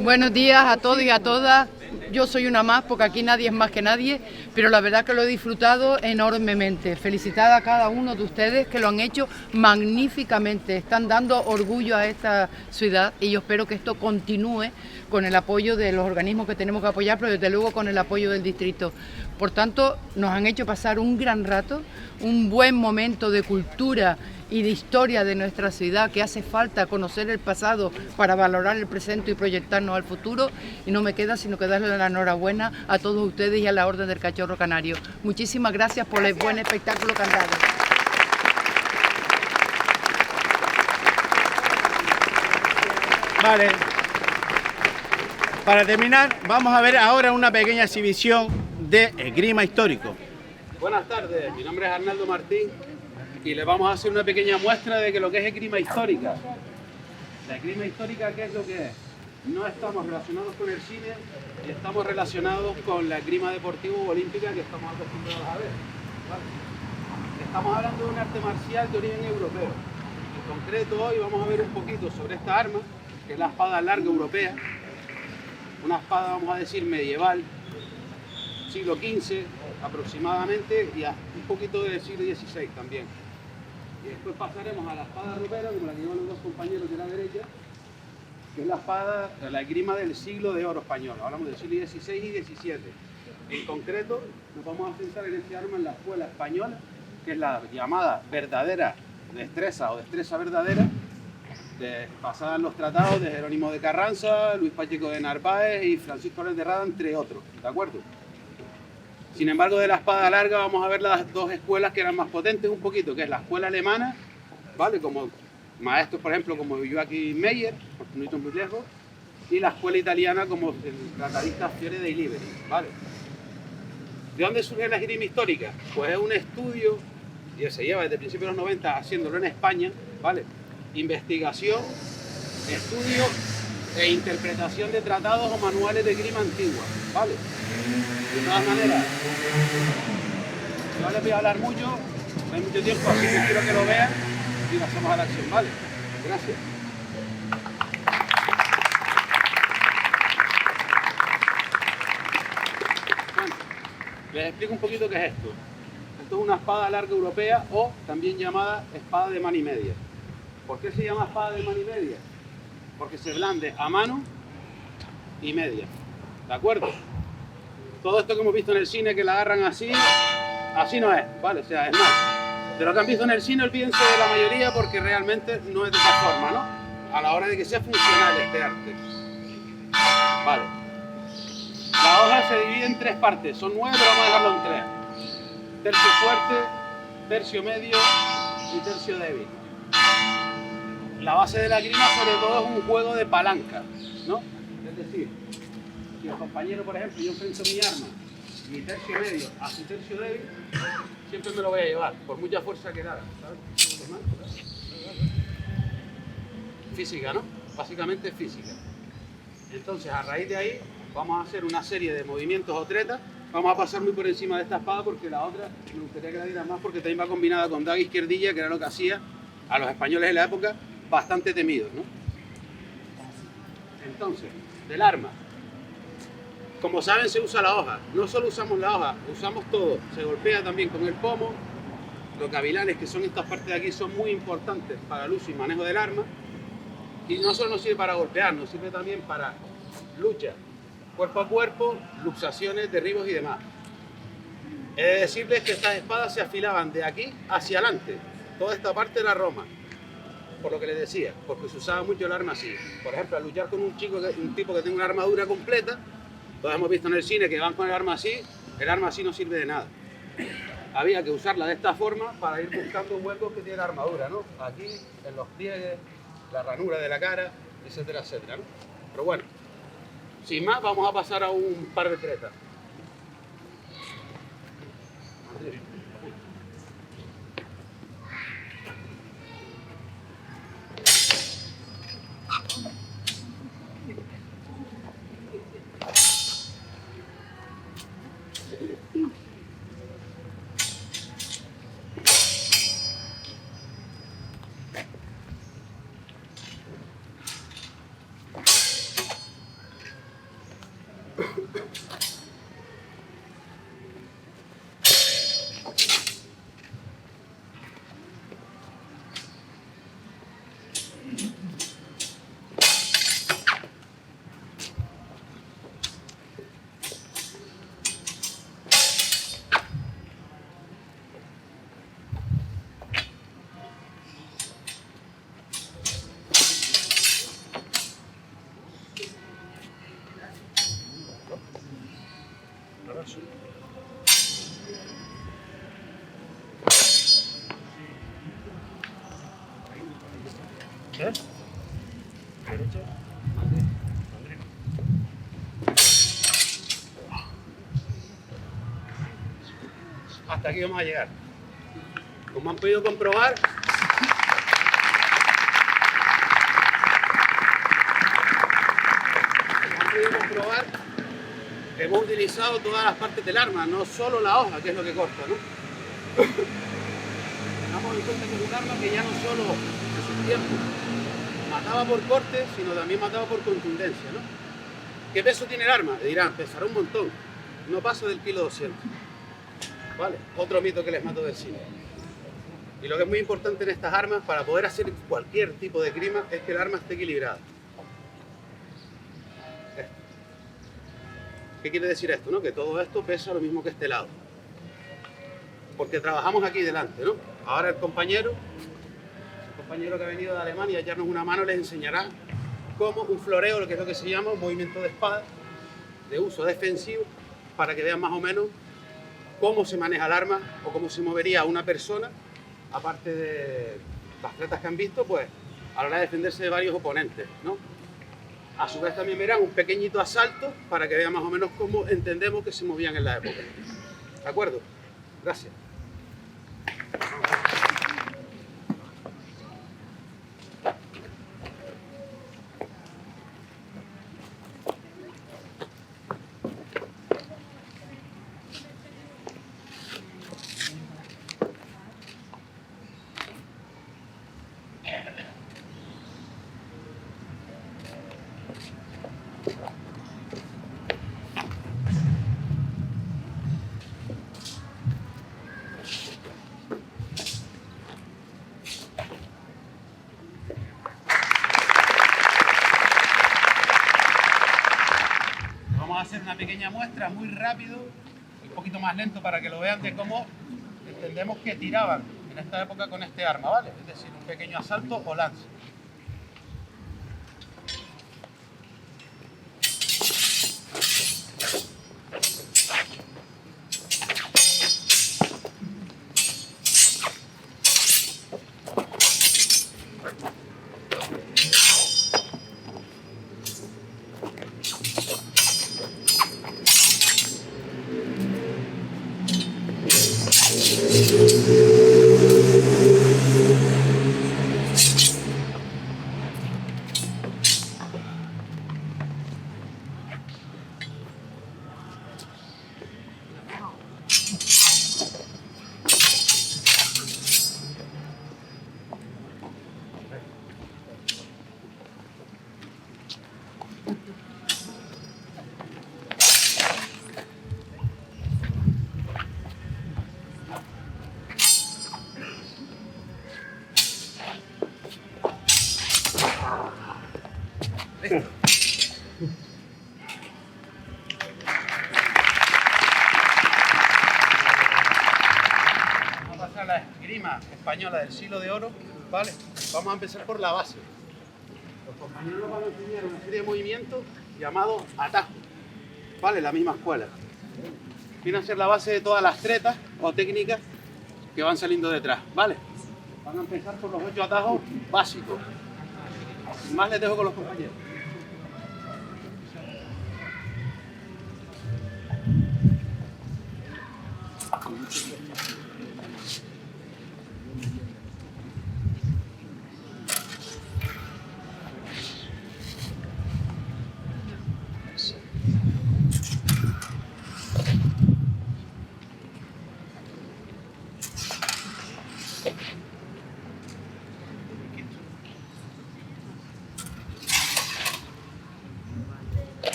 Buenos días a todos y a todas. Yo soy una más porque aquí nadie es más que nadie, pero la verdad que lo he disfrutado enormemente. Felicitar a cada uno de ustedes que lo han hecho magníficamente. Están dando orgullo a esta ciudad y yo espero que esto continúe con el apoyo de los organismos que tenemos que apoyar, pero desde luego con el apoyo del distrito. Por tanto, nos han hecho pasar un gran rato, un buen momento de cultura y de historia de nuestra ciudad, que hace falta conocer el pasado para valorar el presente y proyectarnos al futuro, y no me queda sino que darle la enhorabuena a todos ustedes y a la Orden del Cachorro Canario. Muchísimas gracias por el buen espectáculo que han dado. Vale. Para terminar, vamos a ver ahora una pequeña exhibición de esgrima histórico. Buenas tardes, mi nombre es Arnaldo Martín y les vamos a hacer una pequeña muestra de que lo que es esgrima histórica. La esgrima histórica, ¿qué es lo que es? No estamos relacionados con el cine, estamos relacionados con la esgrima deportiva o olímpica que estamos acostumbrados a ver. ¿Vale? Estamos hablando de un arte marcial de origen europeo. En concreto, hoy vamos a ver un poquito sobre esta arma, que es la espada larga europea. Una espada, vamos a decir, medieval, siglo XV aproximadamente, y un poquito del siglo XVI también. Y después pasaremos a la espada ropera, como la que llevan los dos compañeros de la derecha, que es la espada, la esgrima del siglo de oro español. Hablamos del siglo XVI y XVII. En concreto, nos vamos a centrar en este arma en la escuela española, que es la llamada verdadera destreza o destreza verdadera, basada en los tratados de Jerónimo de Carranza, Luis Pacheco de Narváez y Francisco Álvarez de Rada, entre otros. ¿De acuerdo? Sin embargo, de la espada larga vamos a ver las dos escuelas que eran más potentes un poquito, que es la escuela alemana, ¿vale? Como maestros, por ejemplo, como Joachim Meyer, por no irnos muy lejos, y la escuela italiana como el tratadista Fiore dei Liberi, ¿vale? ¿De dónde surge la esgrima histórica? Pues es un estudio, y se lleva desde principios de los 90 haciéndolo en España, ¿vale? Investigación, estudio e interpretación de tratados o manuales de esgrima antigua, ¿vale? De todas maneras, no les voy a hablar mucho, no hay mucho tiempo, así que quiero que lo vean y pasamos a la acción, ¿vale? Gracias. Bueno, les explico un poquito qué es esto. Esto es una espada larga europea o también llamada espada de mano y media. ¿Por qué se llama espada de mano y media? Porque se blande a mano y media. ¿De acuerdo? Todo esto que hemos visto en el cine, que la agarran así, así no es, ¿vale? O sea, es más. De lo que han visto en el cine, olvídense de la mayoría porque realmente no es de esa forma, ¿no? A la hora de que sea funcional este arte. Vale. La hoja se divide en tres partes. Son 9, pero vamos a dejarlo en 3. Tercio fuerte, tercio medio y tercio débil. La base de la esgrima sobre todo es un juego de palanca, ¿no? Es decir, si el compañero, por ejemplo, yo enfrento mi arma, mi tercio medio a su tercio débil, siempre me lo voy a llevar, por mucha fuerza que haga, ¿sabes? Física, ¿no? Básicamente física. Entonces, a raíz de ahí, vamos a hacer una serie de movimientos o tretas. Vamos a pasar muy por encima de esta espada porque la otra me gustaría que la diera más porque también va combinada con daga izquierdilla, que era lo que hacía a los españoles de la época bastante temidos, ¿no? Entonces, del arma. Como saben, se usa la hoja. No solo usamos la hoja, usamos todo. Se golpea también con el pomo. Los gavilanes, que son estas partes de aquí, son muy importantes para el uso y manejo del arma. Y no solo nos sirve para golpear, nos sirve también para lucha, cuerpo a cuerpo, luxaciones, derribos y demás. He de decirles que estas espadas se afilaban de aquí hacia adelante. Toda esta parte era Roma. Por lo que les decía, porque se usaba mucho el arma así. Por ejemplo, al luchar con un tipo que tiene una armadura completa, todos hemos visto en el cine que van con el arma así no sirve de nada. Había que usarla de esta forma para ir buscando huecos que tiene la armadura, ¿no? Aquí, en los pliegues, la ranura de la cara, etcétera, etcétera, ¿no? Pero bueno, sin más, vamos a pasar a un par de tretas. ¿Eh? Derecha. Hasta hasta aquí vamos a llegar. Como han podido comprobar, hemos utilizado todas las partes del arma, no solo la hoja, que es lo que corta, ¿no? Tengamos en cuenta que es un arma que ya no solo en sus tiempos mataba por corte, sino también mataba por contundencia, ¿no? ¿Qué peso tiene el arma? Dirán, pesará un montón. No pasa del kilo 200. ¿Vale? Otro mito que les mato del cine. Y lo que es muy importante en estas armas, para poder hacer cualquier tipo de crimen, es que el arma esté equilibrada. ¿Qué quiere decir esto? ¿No? Que todo esto pesa lo mismo que este lado. Porque trabajamos aquí delante, ¿no? Ahora el compañero que ha venido de Alemania a echarnos una mano les enseñará cómo un floreo, lo que es lo que se llama un movimiento de espada, de uso defensivo, para que vean más o menos cómo se maneja el arma o cómo se movería una persona, aparte de las atletas que han visto, pues a la hora de defenderse de varios oponentes, ¿no? A su vez también verán un pequeñito asalto para que vean más o menos cómo entendemos que se movían en la época. ¿De acuerdo? Gracias. Una pequeña muestra muy rápido, un poquito más lento para que lo vean de cómo entendemos que tiraban en esta época con este arma, ¿vale? Es decir, un pequeño asalto o lanza. Vamos a pasar a la esgrima española del siglo de oro, ¿vale? Vamos a empezar por la base. Los compañeros nos van a enseñar una serie de movimientos llamados atajos, ¿vale? La misma escuela. Viene a ser la base de todas las tretas o técnicas que van saliendo detrás, ¿vale? Van a empezar por los 8 atajos básicos. Sin más les dejo con los compañeros.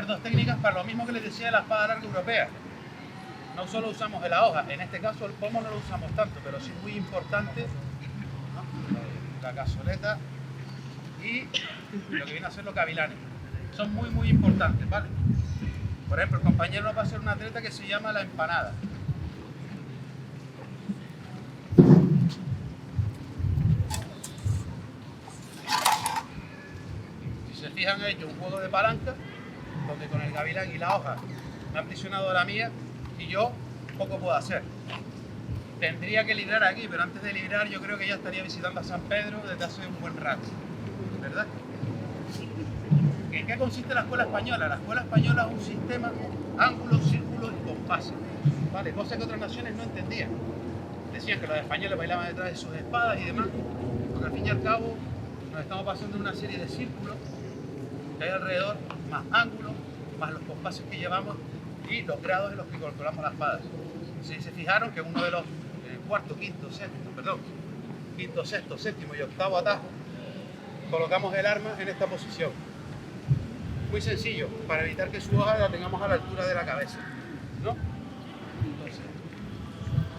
Dos técnicas para lo mismo que les decía de la espada larga europea. No solo usamos de la hoja, en este caso el pomo no lo usamos tanto, pero sí muy importante, ¿no? La cazoleta y lo que viene a ser los gavilanes. Son muy importantes, ¿vale? Por ejemplo, el compañero nos va a hacer una treta que se llama la empanada. fijan, he hecho un juego de palanca, donde con el gavilán y la hoja me han prisionado la mía y yo poco puedo hacer. Tendría que librar aquí, pero antes de librar yo creo que ya estaría visitando a San Pedro desde hace un buen rato, ¿verdad? ¿En qué consiste la escuela española? La escuela española es un sistema ángulos, círculos y compases, ¿vale? Cosas que otras naciones no entendían. Decían que los españoles bailaban detrás de sus espadas y demás, porque al fin y al cabo nos estamos pasando en una serie de círculos que hay alrededor, más ángulos, más los compases que llevamos y los grados en los que calculamos las espadas. Si se fijaron que uno de los cuarto, quinto, sexto, séptimo y octavo atajo colocamos el arma en esta posición. Muy sencillo, para evitar que su hoja la tengamos a la altura de la cabeza, ¿no? Entonces,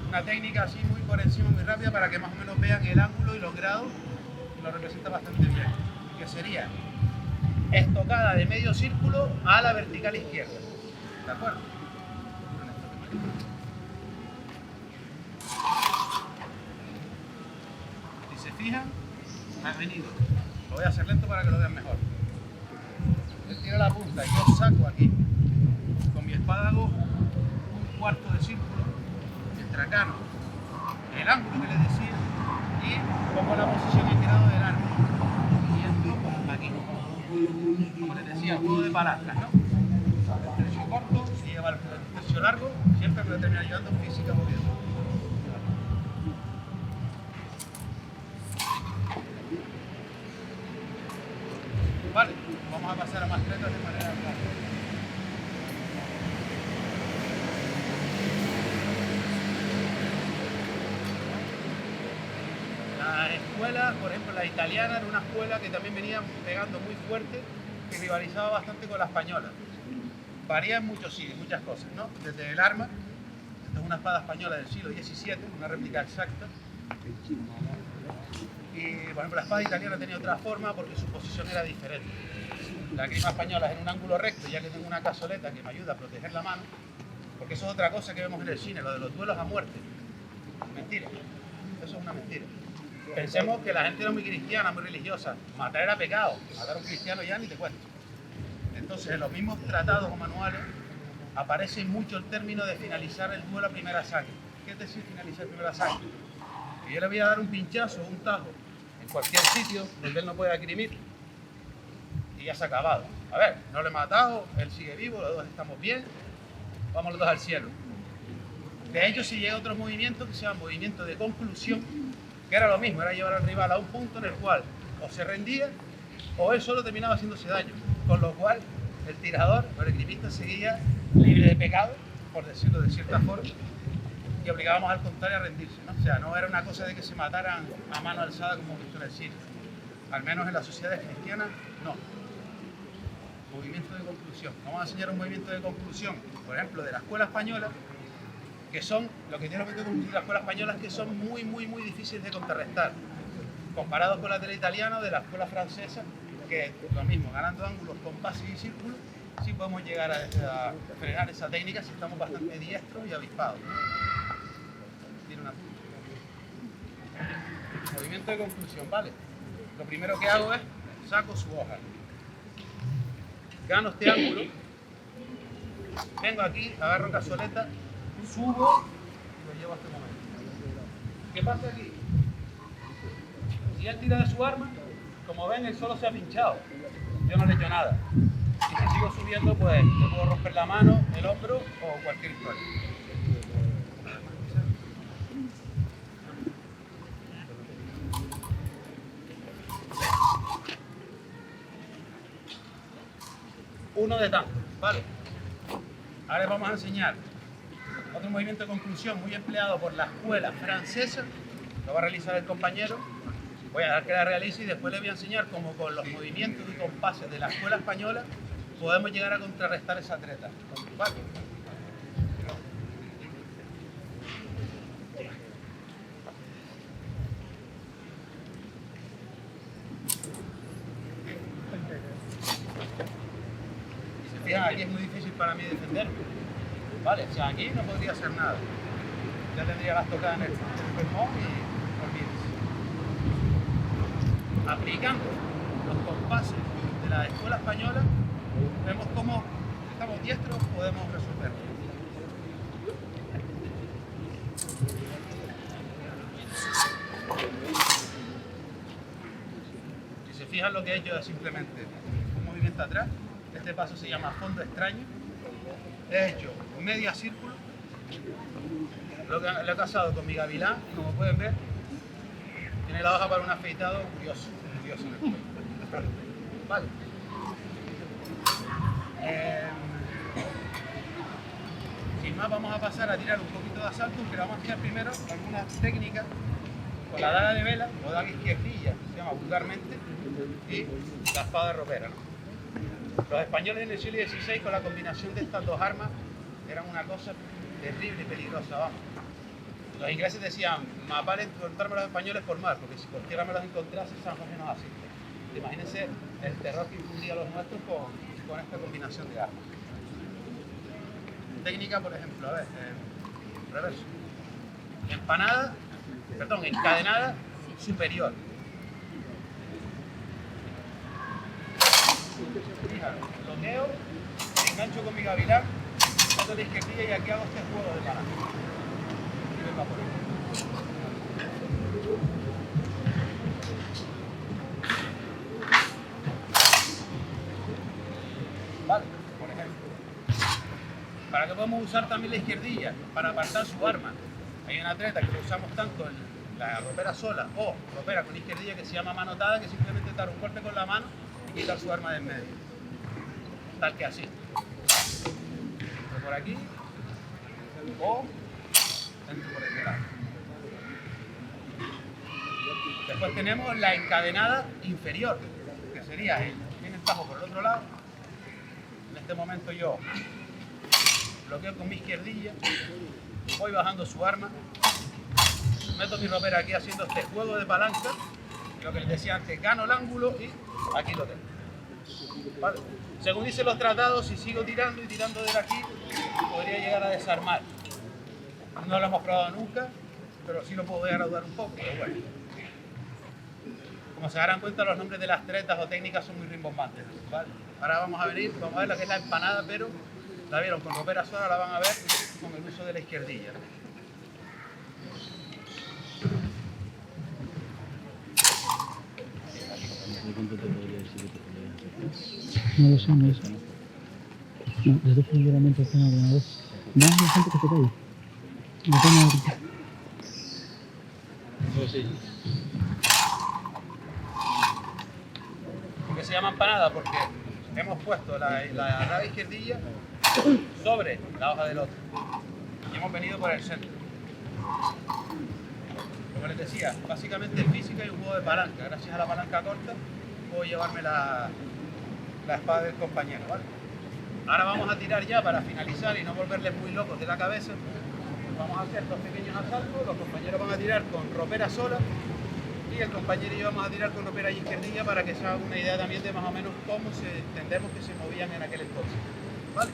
una técnica así muy por encima, muy rápida, para que más o menos vean el ángulo y los grados, y lo representa bastante bien, que sería estocada de medio círculo a la vertical izquierda, ¿de acuerdo? Si se fijan, ha venido. Lo voy a hacer lento para que lo vean mejor. Él tira la punta y yo saco aquí. Con mi espada hago un cuarto de círculo, tracano, el ángulo que les decía, y pongo la posición en grado del arma. Y entro por aquí. Como les decía, juego de palancas, ¿no? El tercio corto, si lleva el tercio largo, siempre me termina ayudando en física moviendo. Vale, vamos a pasar a más tretas de manera rápida. La escuela, por ejemplo, la italiana era una escuela que también venía pegando muy fuerte, que rivalizaba bastante con la española. Varía en muchos sitios, muchas cosas, ¿no? Desde el arma, esta es una espada española del siglo XVII, una réplica exacta. Y, por ejemplo, la espada italiana tenía otra forma porque su posición era diferente. La grima española es en un ángulo recto, ya que tengo una cazoleta que me ayuda a proteger la mano, porque eso es otra cosa que vemos en el cine, lo de los duelos a muerte. Mentira, eso es una mentira. Pensemos que la gente era muy cristiana, muy religiosa. Matar era pecado, matar a un cristiano ya ni te cuento. Entonces, en los mismos tratados o manuales aparece mucho el término de finalizar el duelo a primera sangre. ¿Qué es decir finalizar a primera sangre? Que yo le voy a dar un pinchazo o un tajo en cualquier sitio donde él no pueda esgrimir y ya se ha acabado. A ver, no le he matado, él sigue vivo, los dos estamos bien, vamos los dos al cielo. De hecho, si llega a otros movimientos que se llaman movimiento de conclusión, que era lo mismo, era llevar al rival a un punto en el cual o se rendía o él solo terminaba haciéndose daño, con lo cual el tirador o el esgrimista seguía libre de pecado, por decirlo de cierta forma, y obligábamos al contrario a rendirse, ¿no? O sea, no era una cosa de que se mataran a mano alzada como hemos visto en el cine, al menos en las sociedades cristianas, no. Movimiento de conclusión. Vamos a enseñar un movimiento de conclusión, por ejemplo, de la escuela española, que son, lo que tiene el movimiento de conclusión de la escuela española es que son muy difíciles de contrarrestar, comparados con la de la italiana o de la escuela francesa, que lo mismo, ganando ángulos, compases y círculos, sí podemos llegar a frenar esa técnica si estamos bastante diestros y avispados, ¿no? Tiene una... Movimiento de conclusión, ¿vale? Lo primero que hago es, saco su hoja, gano este ángulo, vengo aquí, agarro cazoleta, subo y lo llevo a este momento. ¿Qué pasa aquí? Si él tira de su arma, como ven, él solo se ha pinchado. Yo no le he hecho nada. Y si sigo subiendo, pues le puedo romper la mano, el hombro o cualquier historia. Uno de tantos, ¿vale? Ahora les vamos a enseñar otro movimiento de conclusión muy empleado por la escuela francesa. Lo va a realizar el compañero. Voy a dar que la realice y después les voy a enseñar cómo con los movimientos y compases de la escuela española podemos llegar a contrarrestar esa treta. ¿Vale? Si se fijan, aquí es muy difícil para mí defenderme. Vale, o sea, aquí no podría hacer nada. Ya tendría las tocadas en el pulmón y olvídense. Aplicando los compases de la escuela española, vemos cómo estamos diestros, podemos resolverlo. Si se fijan, lo que he hecho es simplemente un movimiento atrás. Este paso se llama fondo extraño. He hecho media círculo. Lo he casado con mi gavilán, y como pueden ver, tiene la hoja para un afeitado curioso en el cuello. Vale. Sin más, vamos a pasar a tirar un poquito de asalto, pero vamos a tirar primero algunas técnicas con la daga de vela o daga izquierdilla, se llama vulgarmente, y la espada ropera, ¿no? Los españoles en el siglo XVI, con la combinación de estas dos armas, eran una cosa terrible y peligrosa, vamos. Los ingleses decían, más vale encontrarme a los españoles por mar, porque si por tierra me los encontrase, San José nos asiste. Imagínense el terror que infundía a los nuestros con esta combinación de armas. Técnica, por ejemplo, a ver, reverso. Encadenada superior. Fijaros, bloqueo, engancho con mi gavilán, meto la izquierdilla y aquí hago este juego de palanca. Y vengo a por él. Vale, por ejemplo. ¿Para qué podemos usar también la izquierdilla? Para apartar su arma. Hay una atleta que lo usamos tanto en la ropera sola o ropera con izquierdilla que se llama manotada, que simplemente dar un golpe con la mano y quitar su arma de en medio. Tal que así. Por aquí o dentro por este lado. Después tenemos la encadenada inferior, que sería viene el tajo por el otro lado. En este momento yo bloqueo con mi izquierdilla, voy bajando su arma, meto mi ropera aquí haciendo este juego de palanca, lo que les decía antes, gano el ángulo y aquí lo tengo. ¿Vale? Según dicen los tratados, si sigo tirando y tirando desde aquí, podría llegar a desarmar. No lo hemos probado nunca, pero sí lo puedo llegar a dudar un poco, pero bueno. Como se darán cuenta, los nombres de las tretas o técnicas son muy rimbombantes, ¿vale? Ahora vamos a ver lo que es la empanada, pero la vieron con ropera sola, la van a ver con el uso de la izquierdilla. No lo sé, no lo sé. No, desde seguramente está en el ordenador. No, hay gente que se cae. No tengo ahorita. ¿Por qué se llama empanada? Porque hemos puesto la raba izquierdilla sobre la hoja del otro. Y hemos venido por el centro. Como les decía, básicamente en física hay un juego de palanca. Gracias a la palanca corta puedo llevarme la espada del compañero, ¿vale? Ahora vamos a tirar ya para finalizar y no volverles muy locos de la cabeza. Vamos a hacer dos pequeños asaltos. Los compañeros van a tirar con ropera sola y el compañero y yo vamos a tirar con ropera y izquierdilla para que se haga una idea también de más o menos cómo entendemos que se movían en aquel entonces, ¿vale?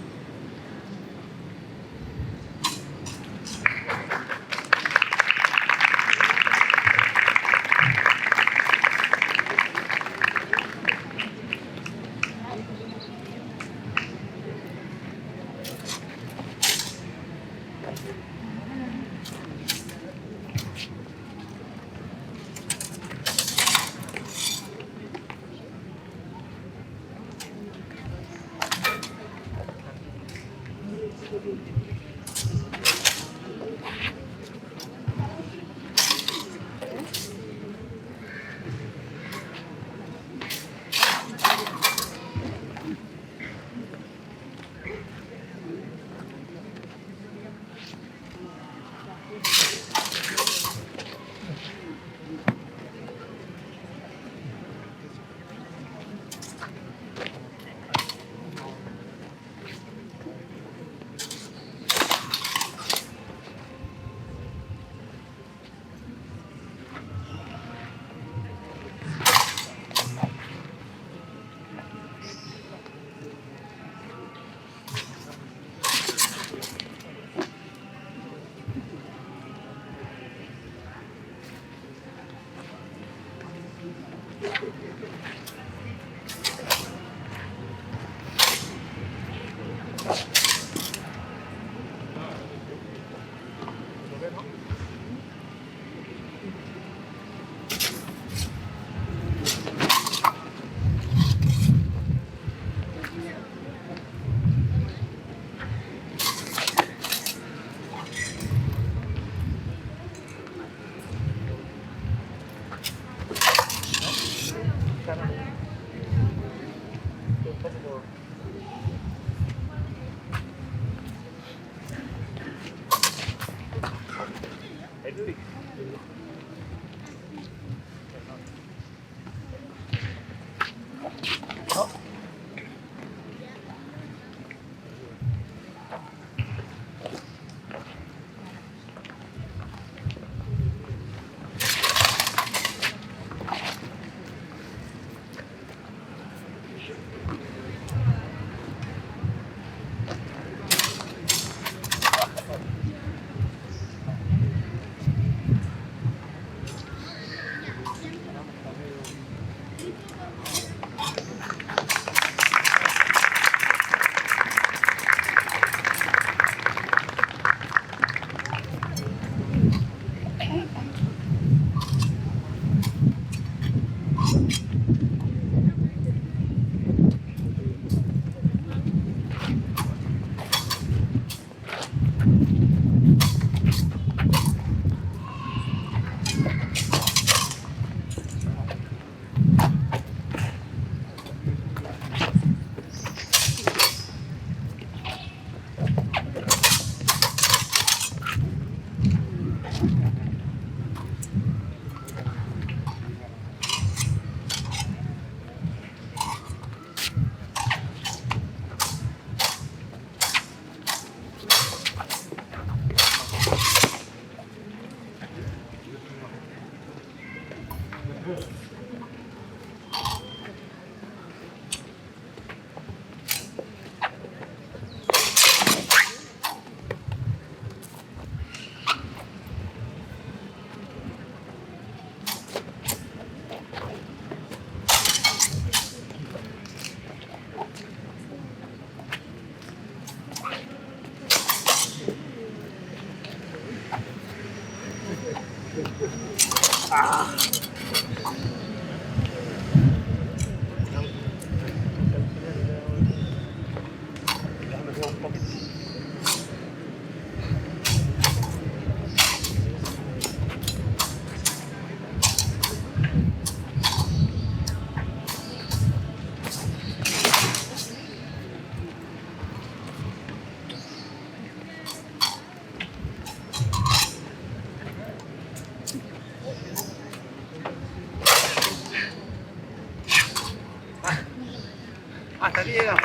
Hasta aquí llegamos.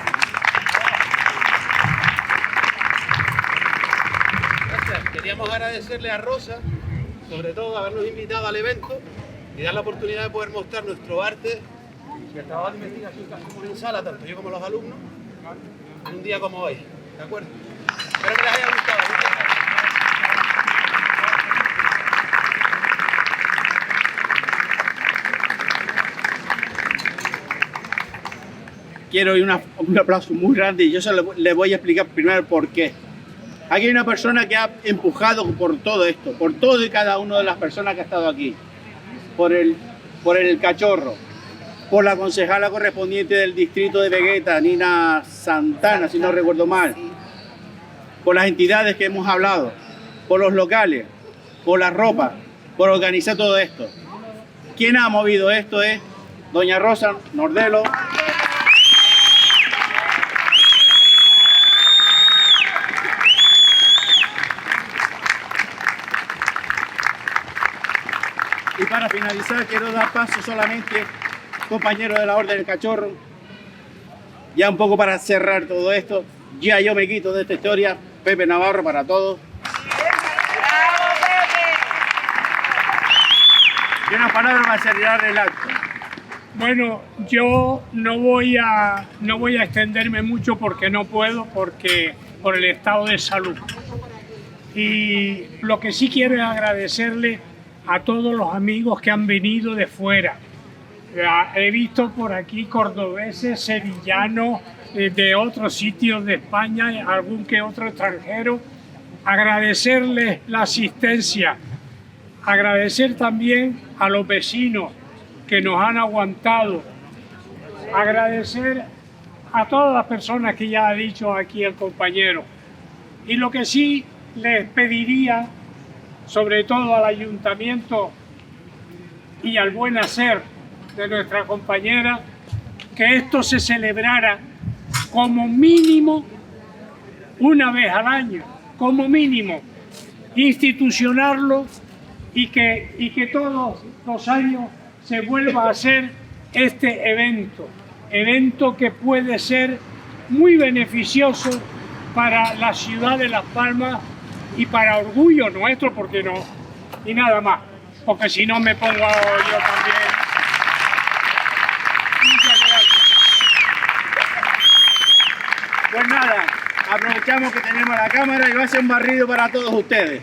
Gracias. Queríamos agradecerle a Rosa, sobre todo habernos invitado al evento y dar la oportunidad de poder mostrar nuestro arte y el trabajo de investigación que hacemos en sala, tanto yo como los alumnos, en un día como hoy. ¿De acuerdo? Espero que les haya gustado. Quiero un aplauso muy grande y yo les voy a explicar primero por qué. Aquí hay una persona que ha empujado por todo esto, por todo y cada una de las personas que ha estado aquí. Por el cachorro, por la concejala correspondiente del distrito de Vegueta, Nina Santana, si no recuerdo mal, por las entidades que hemos hablado, por los locales, por la ropa, por organizar todo esto. Quien ha movido esto es doña Rosa Nordelo. Y para finalizar quiero dar paso solamente, compañero de la Orden del Cachorro, ya un poco para cerrar todo esto, ya yo me quito de esta historia, Pepe Navarro para todos. Y unas palabras para cerrar el acto. Bueno, yo no voy a extenderme mucho porque no puedo, por el estado de salud. Y lo que sí quiero es agradecerle a todos los amigos que han venido de fuera. He visto por aquí cordobeses, sevillanos, de otros sitios de España, algún que otro extranjero. Agradecerles la asistencia. Agradecer también a los vecinos que nos han aguantado. Agradecer a todas las personas que ya ha dicho aquí el compañero. Y lo que sí les pediría, sobre todo al ayuntamiento y al buen hacer de nuestra compañera, que esto se celebrara como mínimo una vez al año, como mínimo, institucionarlo y que todos los años se vuelva a hacer este evento que puede ser muy beneficioso para la ciudad de Las Palmas y para orgullo nuestro, porque no, y nada más, porque si no me pongo yo también. Muchas gracias. Pues nada, aprovechamos que tenemos la cámara y va a ser un barrido para todos ustedes.